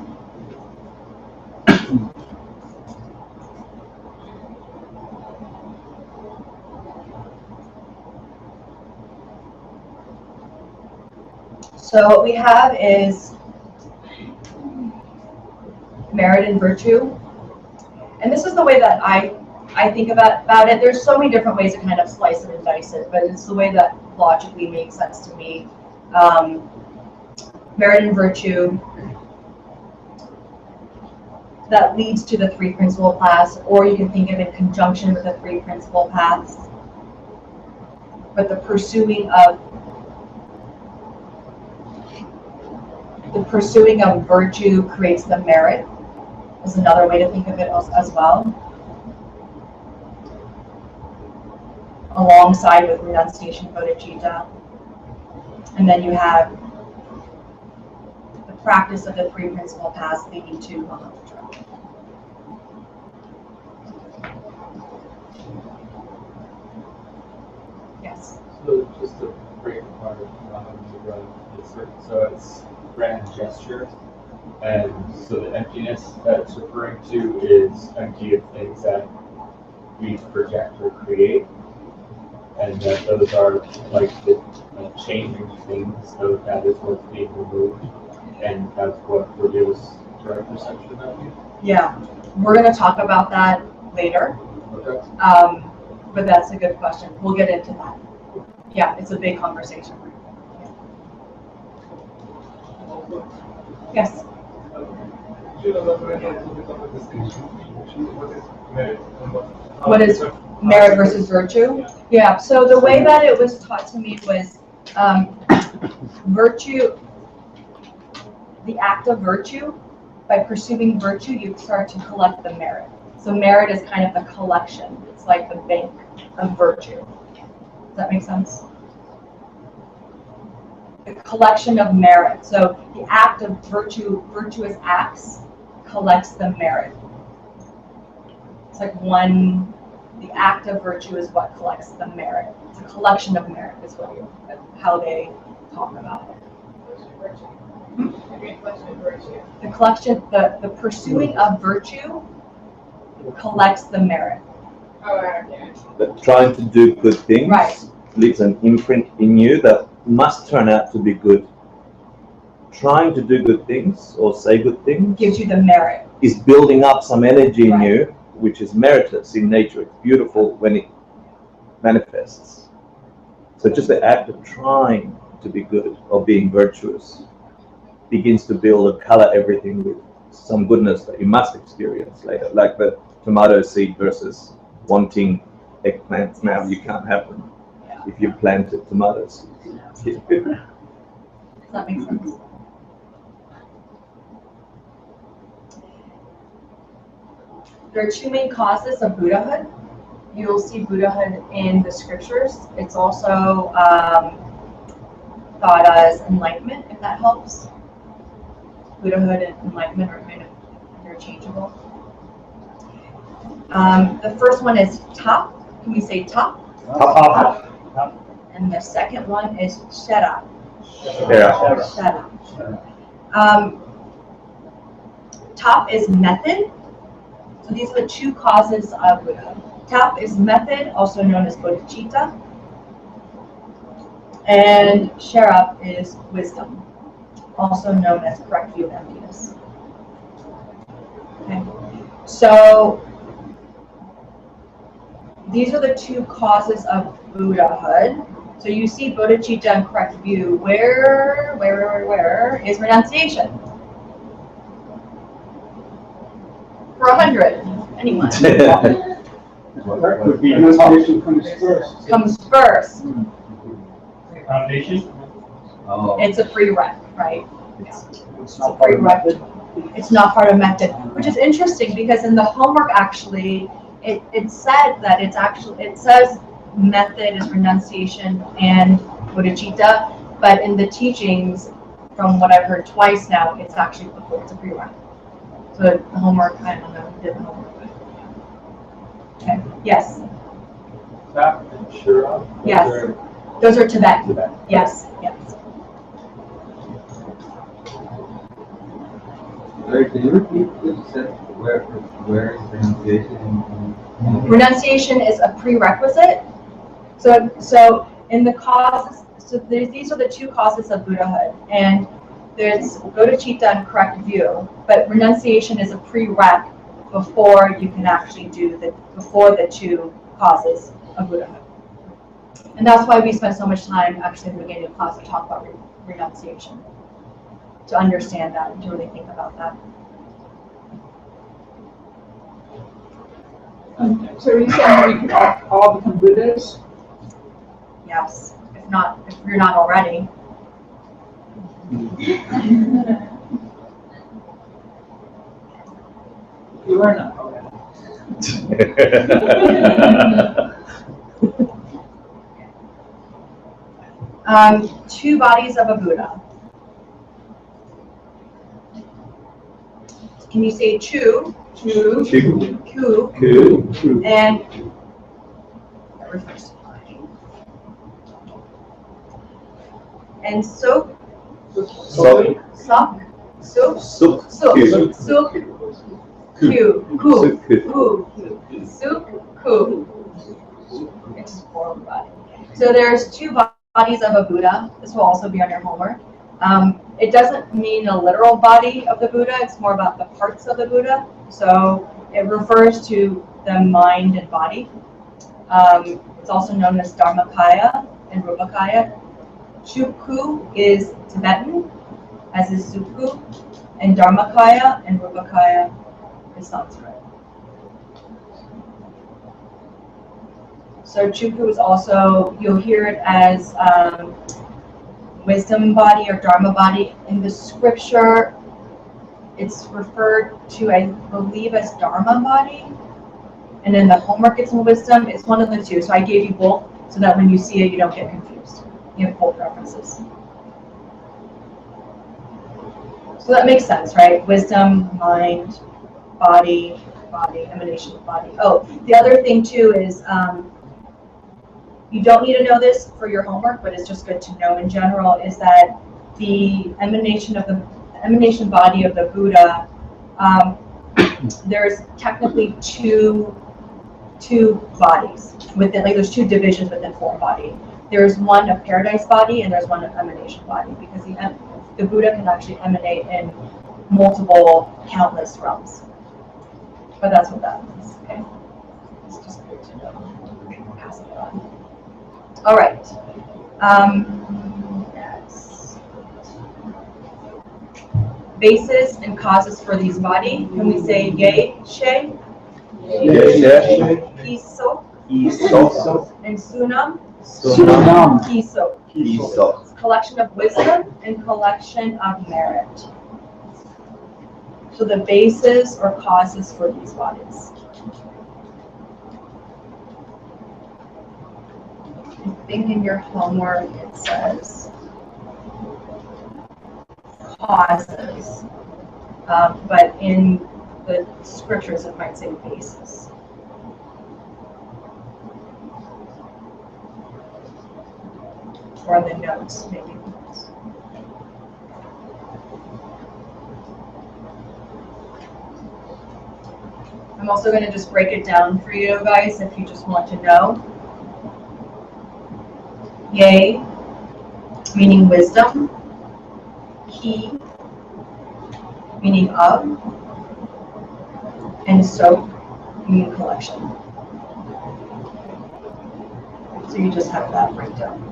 So what we have is merit and virtue. And this is the way that I think about it. There's so many different ways to kind of slice it and dice it, but it's the way that logically makes sense to me. Merit and virtue that leads to the three principal paths, or you can think of it in conjunction with the three principal paths. But the pursuing of virtue creates the merit, is another way to think of it as well. Alongside with renunciation, bodhicitta. And then you have the practice of the three principal paths leading to Mahamudra. Yes. So just to break apart Mahamudra, so it's grand gesture, and so the emptiness that it's referring to is empty of things that we project or create, and that those are like the changing things, so that is what's being removed, and that's what reveals direct perception of you. Yeah, we're going to talk about that later. Okay. But that's a good question. We'll get into that. Yeah, it's a big conversation. Yes. you elaborate a little bit on the distinction? What is merit and What is merit versus virtue? Yeah, so the way that it was taught to me was virtue, the act of virtue. By pursuing virtue, you start to collect the merit. So merit is kind of the collection. It's like the bank of virtue. Does that make sense? The collection of merit. So the act of virtue, virtuous acts, collects the merit. It's like one, the act of virtue is what collects the merit. It's a collection of merit is what how they talk about it. The collection, the pursuing of virtue collects the merit. But trying to do good things leaves an imprint in you that must turn out to be good. Trying to do good things or say good things gives you the merit. Is building up some energy in you, which is meritless in nature. It's beautiful when it manifests. So just the act of trying to be good or being virtuous begins to build and color everything with some goodness that you must experience later, like the tomato seed versus wanting eggplants now. You can't have them if you planted tomatoes. Does that make sense? There are two main causes of Buddhahood. You'll see Buddhahood in the scriptures. It's also thought as enlightenment, if that helps. Buddhahood and enlightenment are kind of interchangeable. The first one is tap. Can we say tap? Tap. And the second one is shera. Shera. Tap is method. So these are the two causes of Buddha. Tap is method, also known as bodhicitta. And shera is wisdom, also known as correct view of emptiness. Okay. So these are the two causes of Buddhahood. So you see bodhicitta and correct view. Where is renunciation? For 100. Anyone? Renunciation comes first. Comes first. Foundation? Oh. It's a prereq, right? It's a prereq. It's not part of method, which is interesting because in the homework actually, it said that it says method is renunciation and bodhicitta, but in the teachings, from what I've heard twice now, it's actually before, it's a prereq. So the homework, I don't know who did the homework. Okay, yes. Tap and shera? Yes. Those are Tibetan. Yes, yes. Sorry, can you repeat what you said? Where is renunciation? Renunciation is a prerequisite. So in the causes, so these are the two causes of Buddhahood, and there's bodhicitta and correct view, but renunciation is a prereq before you can actually do before the two causes of Buddhahood. And that's why we spent so much time actually in the beginning of class to talk about renunciation, to understand that and to really think about that. So are you saying we can all become Buddhas? Yes, if you're not already. You are not already. Two bodies of a Buddha. Can you say chu, ku, and that refers to body. And soak, ku, it's just form body. So there's two bodies of a Buddha. This will also be on your homework. It doesn't mean a literal body of the Buddha. It's more about the parts of the Buddha. So it refers to the mind and body. It's also known as Dharmakaya and Rupakaya. Chukku is Tibetan, as is Sukku, and Dharmakaya, and Rupakaya is Sanskrit. So Chupu is also, you'll hear it as wisdom body or Dharma body. In the scripture, it's referred to, I believe, as Dharma body. And in the homework, it's in wisdom. It's one of the two. So I gave you both so that when you see it, you don't get confused. You have both references. So that makes sense, right? Wisdom, mind, body, emanation of body. Oh, the other thing too is you don't need to know this for your homework, but it's just good to know in general, is that the emanation body of the Buddha, there's technically two bodies within, like there's two divisions within form body. There's one a paradise body and there's one an emanation body, because the Buddha can actually emanate in multiple, countless realms. But that's what that means, okay? It's just good to know. Pass it on. All right. Yes. Basis and causes for these body. Can we say yay, shay? Kiso. And sunam. Kiso. It's collection of wisdom and collection of merit. So the basis or causes for these bodies. I think in your homework it says causes, but in the scriptures it might say basis. Or in the notes, maybe. I'm also going to just break it down for you guys if you just want to know. Yay, meaning wisdom. Ki, meaning of. And so, meaning collection. So you just have that breakdown.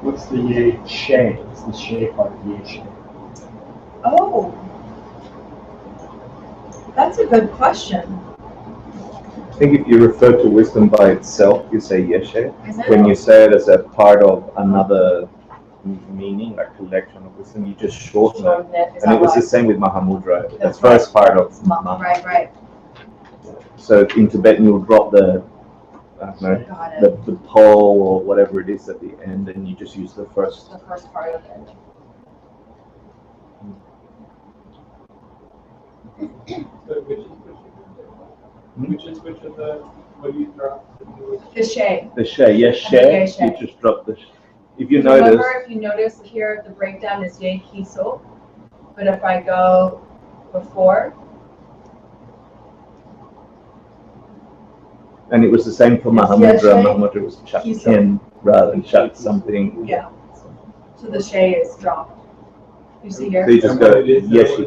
What's the yay shay? What's the shay part of yay shay? Oh, that's a good question. I think if you refer to wisdom by itself, you say yeshe. When you say it as a part of another meaning, like collection of wisdom, you just shorten it. And it was the same with Mahamudra, the first part of Maha. Right. So in Tibetan, you'll drop the pole or whatever it is at the end, and you just use the first part of it. Which is the, what do you drop? The shay. The shay, yes, shay. You just drop the if you notice. Remember, if you notice here, the breakdown is yay, ki, so. But if I go before. And it was the same for Mahamudra. Mahamudra was chak kin rather than chak something. Yeah. So the shay is dropped. You see here? So you just go, yes.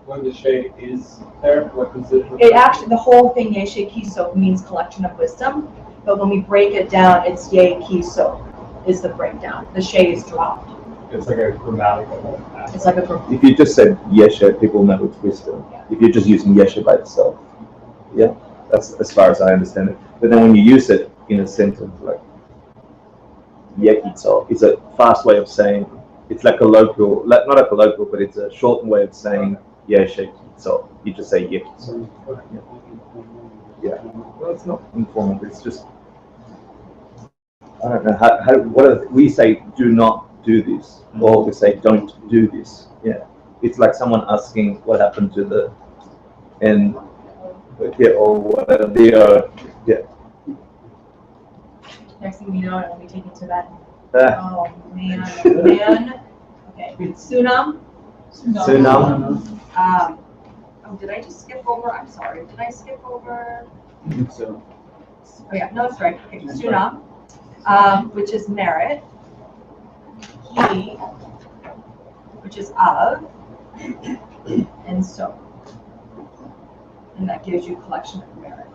When the shay is there, what does it? It actually, the whole thing, yay, shay, ki, so, means collection of wisdom. But when we break it down, it's yay, ki, so is the breakdown. The shay is dropped. It's like a grammatical. It's like a. If you just said yeshe, people know it's wisdom. If you're just using yeshe by itself, yeah, that's as far as I understand it. But then when you use it in a sentence like yekitso, it's a fast way of saying. It's like a colloquial, not a colloquial, but it's a shortened way of saying yeshe kitso. You just say yekitso. Yeah. Well, it's not informal. It's just. I don't know how we say do not do this, or we say don't do this. Yeah, it's like someone asking what happened to the and or whatever. Yeah. Next thing you know, it'll be taken to that. Oh man. Okay, Sunam. Oh, did I just skip over? I'm sorry. Did I skip over? So. Oh yeah, no, it's right. Okay, Sunam. Which is merit, he, which is of, and so. And that gives you collection of merit.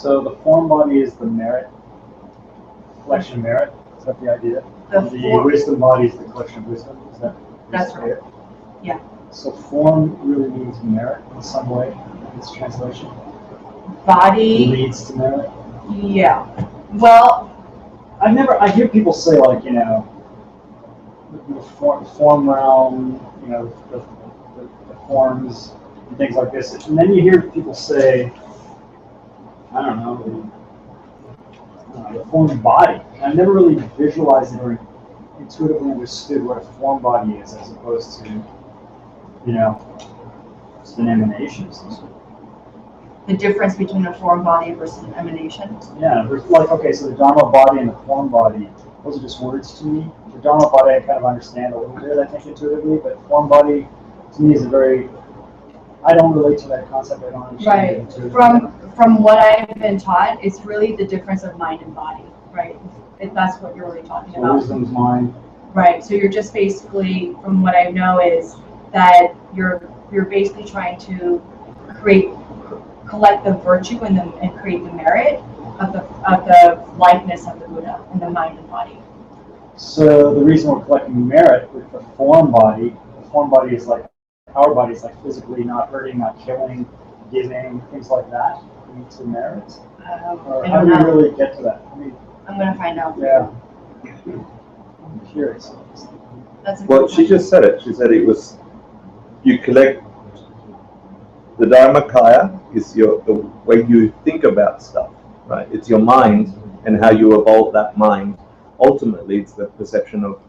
So the form body is the merit, collection of merit. Is that the idea? The wisdom body is the collection of wisdom. Is that? That's right. Yeah. So form really means merit in some way in this translation. Body Leads to merit. Yeah. Well, I hear people say like, the form realm, the forms and things like this. And then you hear people say, I don't know, the form body. And I've never really visualized it or intuitively understood what a form body is as opposed to, just an emanation of some sort. the difference between a form body versus an emanation. Yeah, so the Dharma body and the form body, those are just words to me. The Dharma body I kind of understand a little bit, I think, intuitively, but form body to me is I don't relate to that concept, I don't understand it intuitively. From what I've been taught, it's really the difference of mind and body, right? If that's what you're really talking about. Wisdom's mind. Right, so you're just basically, from what I know is that you're basically trying to collect the virtue and create the merit of the likeness of the Buddha in the mind and body. So the reason we're collecting merit with the form body is like our body is like physically not hurting, not killing, giving, things like that. Leads to merit. Or how do we really get to that? I'm going to find out. Yeah. I'm curious. Well, she just said it. She said it was, you collect, the Dharmakaya is the way you think about stuff, right? It's your mind and how you evolve that mind. Ultimately, it's the perception of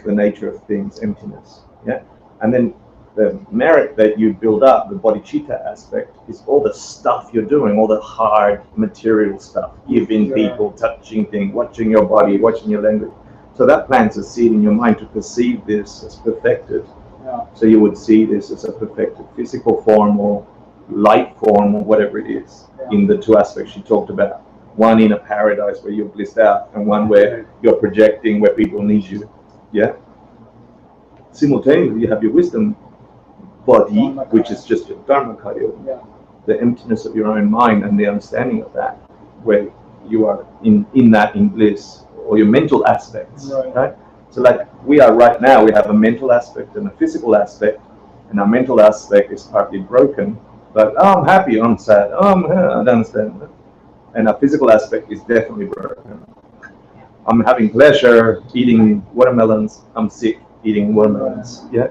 the nature of things, emptiness, yeah? And then the merit that you build up, the bodhicitta aspect, is all the stuff you're doing, all the hard material stuff, giving people, touching things, watching your body, watching your language. So that plants a seed in your mind to perceive this as perfected. Yeah. So you would see this as a perfected physical form or light form or whatever it is in the two aspects she talked about. One in a paradise where you're blissed out and one where you're projecting where people need you. Yeah. Simultaneously, you have your wisdom body, which is just your Dharmakaya, the emptiness of your own mind and the understanding of that, where you are in bliss, or your mental aspects, right? So like we are right now, we have a mental aspect and a physical aspect, and our mental aspect is partly broken, but I'm happy, I'm sad, I don't understand. And our physical aspect is definitely broken. I'm having pleasure eating watermelons, I'm sick eating watermelons, yeah?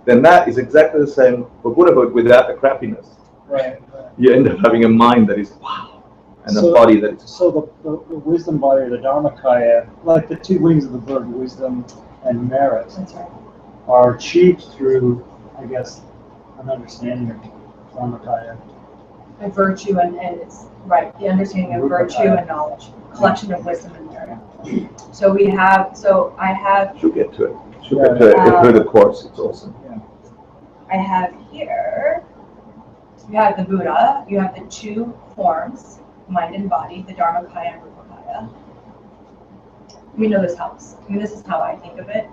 Then that is exactly the same for Buddhahood without the crappiness. Right. You end up having a mind that is wow, and a body that is. So the wisdom body, or the Dharmakaya, like the two wings of the bird, wisdom and merit, are achieved through, I guess, an understanding of Dharmakaya. The virtue and it's right, the understanding of virtue and knowledge, collection of wisdom and merit. So I have. She'll get to it. She'll get to it through the course. It's awesome. Yeah. I have here, you have the Buddha, you have the two forms, mind and body, the Dharmakaya and Rupakaya. We know this helps. This is how I think of it.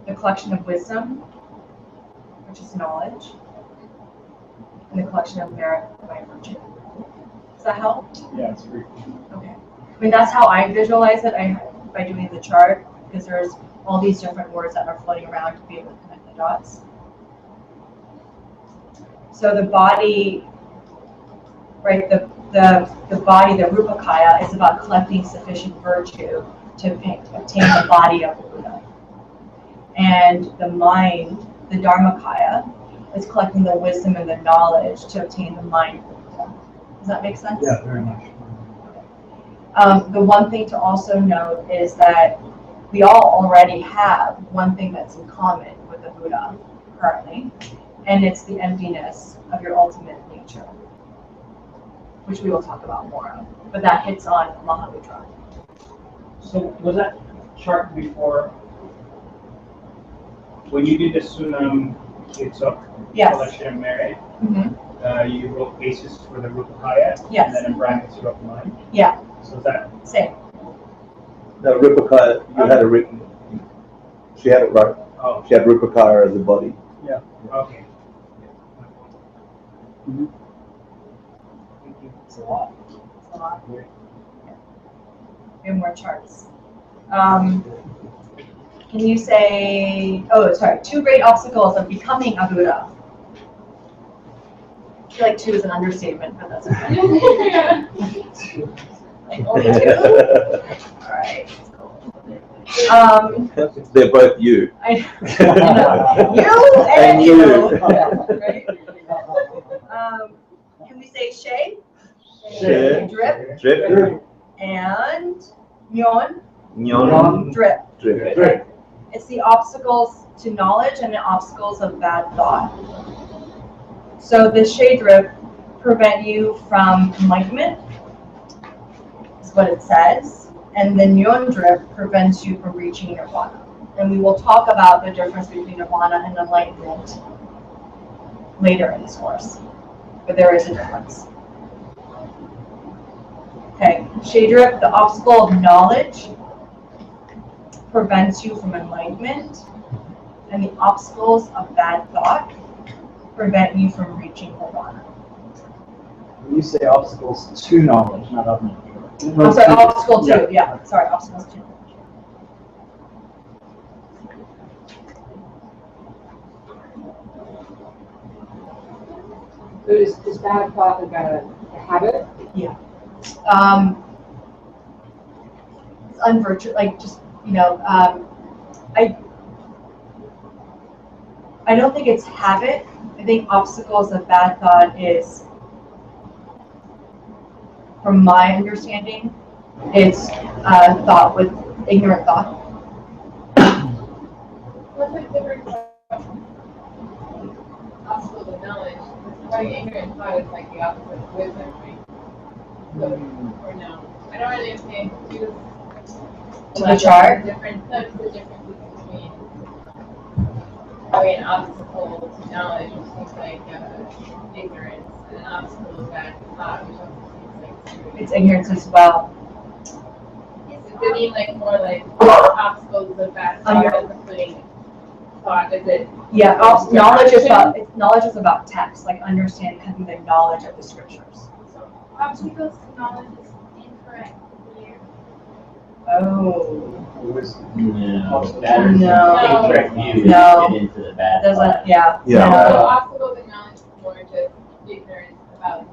The collection of wisdom, which is knowledge, and the collection of merit by virtue. Does that help? Yeah, it's great. Okay. That's how I visualize it by doing the chart, because there's all these different words that are floating around to be able to connect the dots. So the body, right, the body, the Rupakaya, is about collecting sufficient virtue to obtain the body of the Buddha. And the mind, the Dharmakaya, is collecting the wisdom and the knowledge to obtain the mind of the Buddha. Does that make sense? Yeah, very much. The one thing to also note is that we all already have one thing that's in common with the Buddha currently, and it's the emptiness of your ultimate nature, which we will talk about more of, but that hits on Mahamudra. So was that chart before, when you did the Sunam Kitsuk collection of merit, you wrote basis for the Rupakaya, and then in brackets you wrote the mind? Yeah. So is that? Same. No, Rupakaya, you had it written. She had it right. Oh. She had Rupakaya as a body. Yeah. Okay. It's a lot. It's a lot. Yeah. We have more charts. Can you say, oh, sorry, 2 great obstacles of becoming a Buddha? I feel like 2 is an understatement, but that's okay. Like only 2? All right. They're both you. I know. You and you. Right? Can we say Shay? Shay. Drip. Drip. And Nyon. Nyon. Drip. Drip. Okay. It's the obstacles to knowledge and the obstacles of bad thought. So the Shay drip prevent you from enlightenment, is what it says. And the Nyon drip prevents you from reaching nirvana. And we will talk about the difference between nirvana and enlightenment later in this course. But there is a difference. Okay, Shay drip, the obstacle of knowledge prevents you from enlightenment. And the obstacles of bad thought prevent you from reaching nirvana. When you say obstacles to knowledge, not of knowledge. I'm sorry, obstacle 2, yeah, sorry, obstacles 2. So is bad thought like a habit? Yeah. It's unvirtuous, like just, you know, I don't think it's habit. I think obstacles of bad thought is, from my understanding, it's thought with ignorant thought. What's the difference from obstacles of knowledge? Like ignorant thought is like the opposite of wisdom, right? So, or no? I don't really understand. To the chart? The difference between having an obstacle to knowledge, which seems like ignorance, and an obstacle to bad thought, which also seems like It's ignorance as well. Does it mean like more like obstacles of bad thought, including thought? Is it? Yeah, knowledge is about text, like having the knowledge of the scriptures. Obstacles to knowledge is incorrect here. Oh. No, that is No. incorrect view. No. Get into the bad Doesn't, thought. yeah. Yeah. So No. obstacles of knowledge is more just ignorance about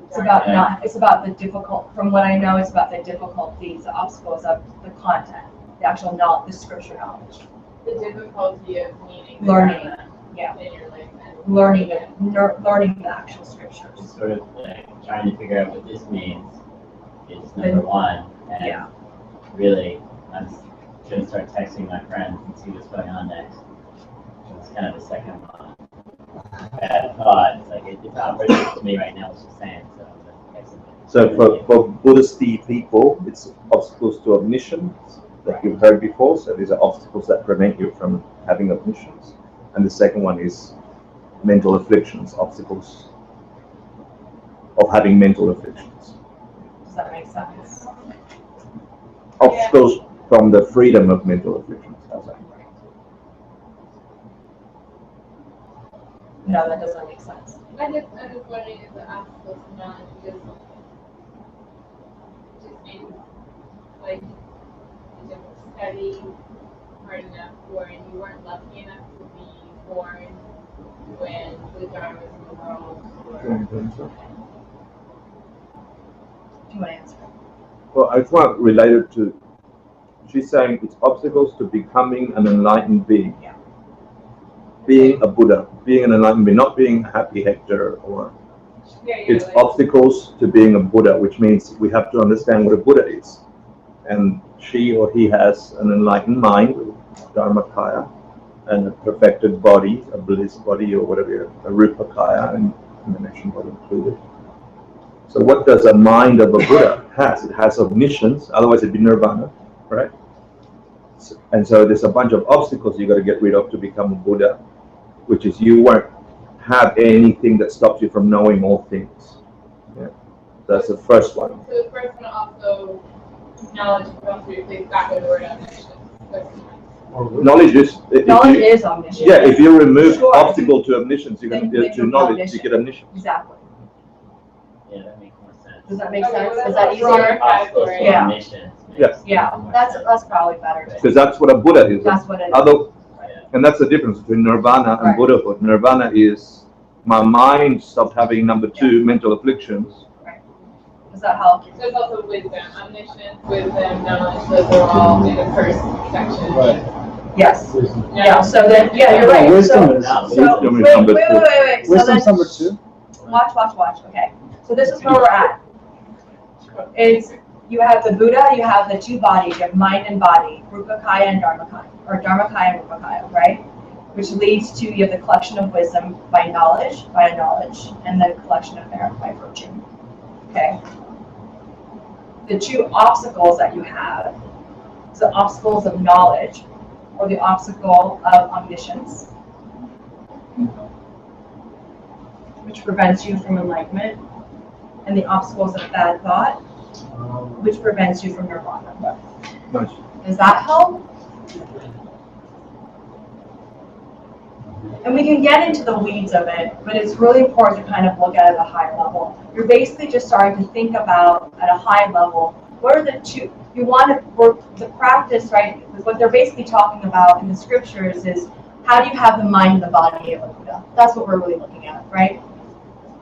It's about it's about the difficult, from what I know, it's about the difficulties, the obstacles of the content, the actual knowledge, the scripture knowledge. the difficulty of meaning Learning, yeah. in your life. Learning the actual scriptures. It's sort of like trying to figure out what this means is number one. And Yeah. really, I'm going to start texting my friends and see what's going on next. It's kind of the second one. Bad thought. It's like it's operating to me right now, what she's saying. So for Buddhist people, it's obstacles to omniscience that you've heard before. So these are obstacles that prevent you from having omniscience. And the second one is mental afflictions, obstacles of having mental afflictions. Does that make sense? Obstacles from the freedom of mental afflictions. How's that? No, that doesn't make sense. I'm just wondering if the obstacles to knowledge just means like you didn't study hard enough, or you weren't lucky enough to be born when the Dharma was in the world. Do you want to answer? Well, I just want to relate it to, she's saying it's obstacles to becoming an enlightened being. Yeah. Being a Buddha, being an enlightened being, not being a happy Hector or it's like, obstacles to being a Buddha, which means we have to understand what a Buddha is. And she or he has an enlightened mind, Dharmakaya, and a perfected body, a bliss body or whatever, a Rupakaya, and emanation body included. So what does a mind of a Buddha has? It has omniscience, otherwise it'd be nirvana, right? And so there's a bunch of obstacles you got to get rid of to become a Buddha, which is you won't have anything that stops you from knowing all things. Yeah, that's the first one. So the first one also, knowledge can also be replaced back with the word omniscience. Knowledge is omniscient. Yeah, if you remove Sure. obstacle to omniscience, you're going to Then to knowledge, you get omniscience. Exactly. Yeah, that makes more sense. Does that make sense? Is that easier? Obstacles to Yeah. omniscience. Yes. Yeah, that's probably better. Because that's what a Buddha is. That's what it is. Although, and that's the difference between nirvana and Right. Buddhahood. Nirvana is my mind stopped having number two mental afflictions. Does that help? There's also wisdom, omniscience, wisdom, knowledge, those are all in the first section. Right. Yes. Yeah, so then, yeah, you're right. Wisdom is- So, Wisdom is wait. number two. So Wisdom's then, number 2. watch. Okay. So this is where we're at. It's, you have the Buddha, you have the two bodies, you have mind and body, Rupakaya and Dharmakaya, or Dharmakaya and Rupakaya, right? Which leads to, you have the collection of wisdom by knowledge, and the collection of merit by virtue. Okay? The two obstacles that you have is the obstacles of knowledge, or the obstacle of omniscience, which prevents you from enlightenment, and the obstacles of bad thought, which prevents you from nirvana. Nice. Does that help? And we can get into the weeds of it, but it's really important to kind of look at it at a high level. You're basically just starting to think about, at a high level, what are the two, you want to work the practice, right? What they're basically talking about in the scriptures is, how do you have the mind and the body of a Buddha? That's what we're really looking at, right?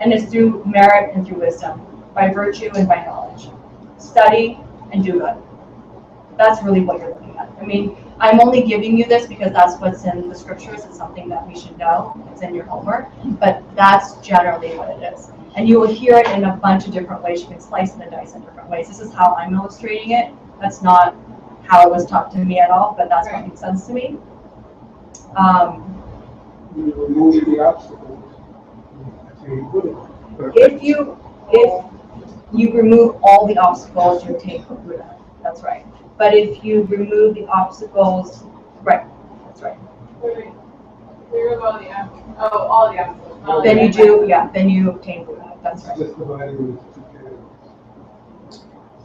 And it's through merit and through wisdom, by virtue and by knowledge. Study and do good. That's really what you're looking at. I mean, I'm only giving you this because that's what's in the scriptures. It's something that we should know. It's in your homework, but that's generally what it is. And you will hear it in a bunch of different ways. You can slice and dice in different ways. This is how I'm illustrating it. That's not how it was taught to me at all, but that's what makes sense to me. You remove the obstacles. If you remove all the obstacles, you attain Buddha. That's right. But if you remove the obstacles, right, that's right. Remove all the obstacles. Oh, all the obstacles. Then you do, yeah, then you obtain Buddha. That's right. Just dividing it into two categories.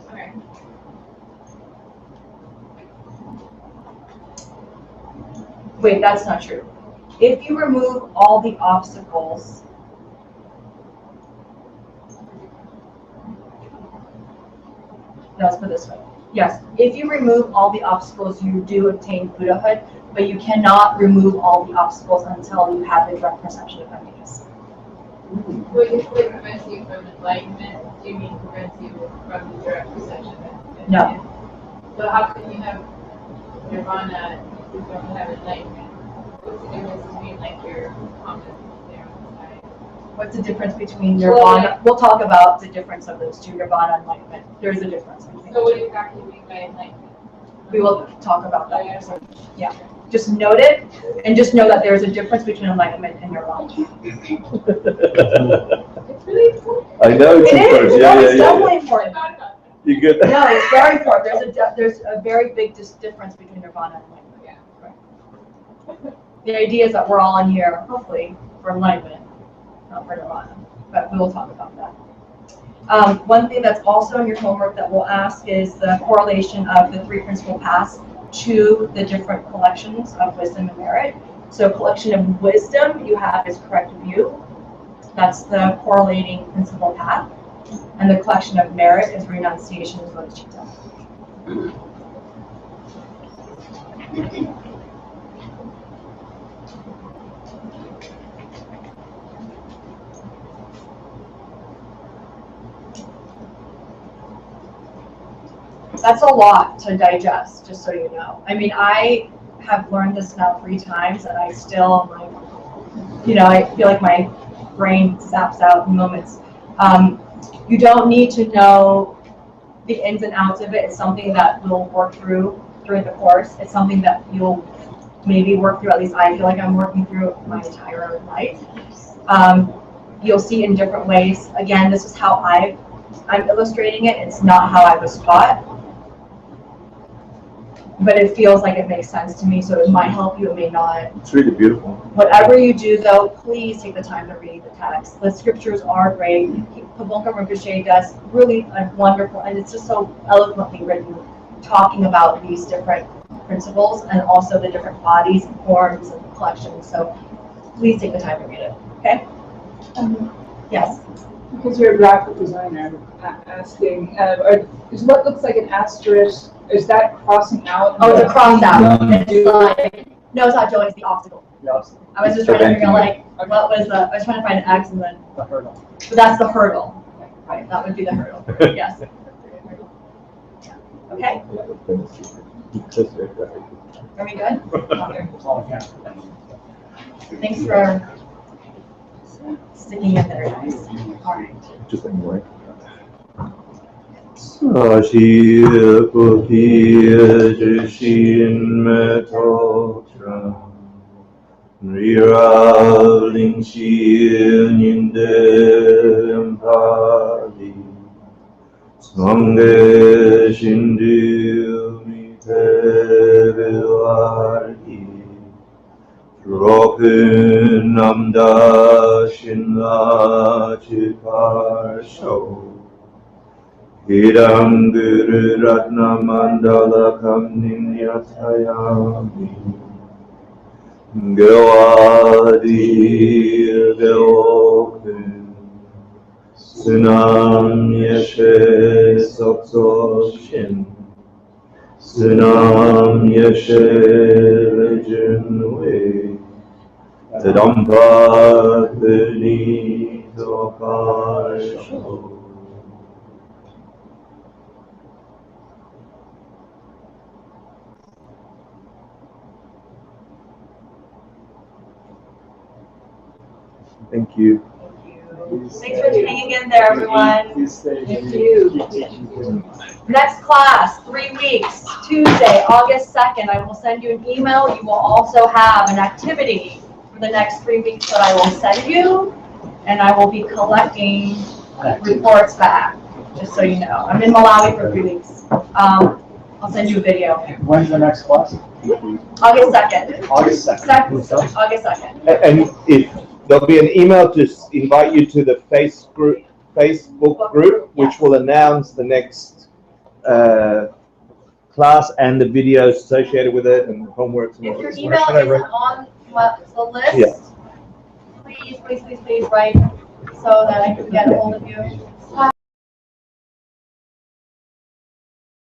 Okay. Wait, that's not true. If you remove all the obstacles, no, let's put it this way. Yes, if you remove all the obstacles, you do obtain Buddhahood, but you cannot remove all the obstacles until you have the direct perception of emptiness. What prevents you from enlightenment? Do you mean prevents you from the direct perception of emptiness? No. So how can you have nirvana if you don't have enlightenment? What's the difference between like your comments there on the side? What's the difference between nirvana? We'll talk about the difference of those two, nirvana and enlightenment. There's a difference between So the what two. exactly do you mean by enlightenment? We will talk about that. Yeah. Just note it, and just know that there's a difference between enlightenment and nirvana. It's really important. I know it's It important. is. Yeah, No, yeah, it's yeah. definitely important. You good? No, it's very important. There's a very big difference between nirvana and enlightenment. Yeah. Right. The idea is that we're all in here, hopefully, for enlightenment, not for nirvana. But we will talk about that. One thing that's also in your homework that we'll ask is the correlation of the three principal paths to the different collections of wisdom and merit. So collection of wisdom you have is correct view. That's the correlating principal path. And the collection of merit is renunciation as well as bodhicitta. That's a lot to digest, just so you know. I mean, I have learned this now 3 times, and I still, like, you know, I feel like my brain zaps out in moments. You don't need to know the ins and outs of it. It's something that we'll work through during the course. It's something that you'll maybe work through, at least I feel like I'm working through my entire life. You'll see in different ways. Again, this is how I'm illustrating it. It's not how I was taught. But it feels like it makes sense to me, so it might help you, it may not. It's really beautiful. Whatever you do, though, please take the time to read the text. The scriptures are great. Pabonka Rinpoche does really a wonderful, and it's just so eloquently written, talking about these different principles and also the different bodies and forms and collections. So please take the time to read it, okay? Yes? Because you're a graphic designer, asking, is what looks like an asterisk, is that crossing out? Oh, it's a cross out. No. It's like, no, it's not Joey, it's the obstacle. Yes, I was just trying to figure out like, what was the, I was trying to find an X and then, the hurdle. but that's the hurdle. Right, that would be the hurdle, yes. Okay, are we good? That's all I can. Thanks for sticking in there, guys. All right. Just anyway. Broken namda shinla chikarsho Hidam guru ratna mandala kamnin yatayami Gawadi Gawokun Sunam Yeshe Soksoshin Sunam Yeshe Junwe Tadampa Puni Tokarsho Thank you. Thanks for hanging in there, everyone. Thank you. Next class, 3 weeks, Tuesday, August 2nd. I will send you an email. You will also have an activity for the next 3 weeks that I will send you, and I will be collecting reports back, just so you know. I'm in Malawi for 3 weeks. I'll send you a video. When's the next class? August 2nd. August 2nd. August 2nd. And if there'll be an email to invite you to the Facebook group, which will announce the next class and the videos associated with it and homework. If your email isn't on the list, please write so that I can get a hold of you.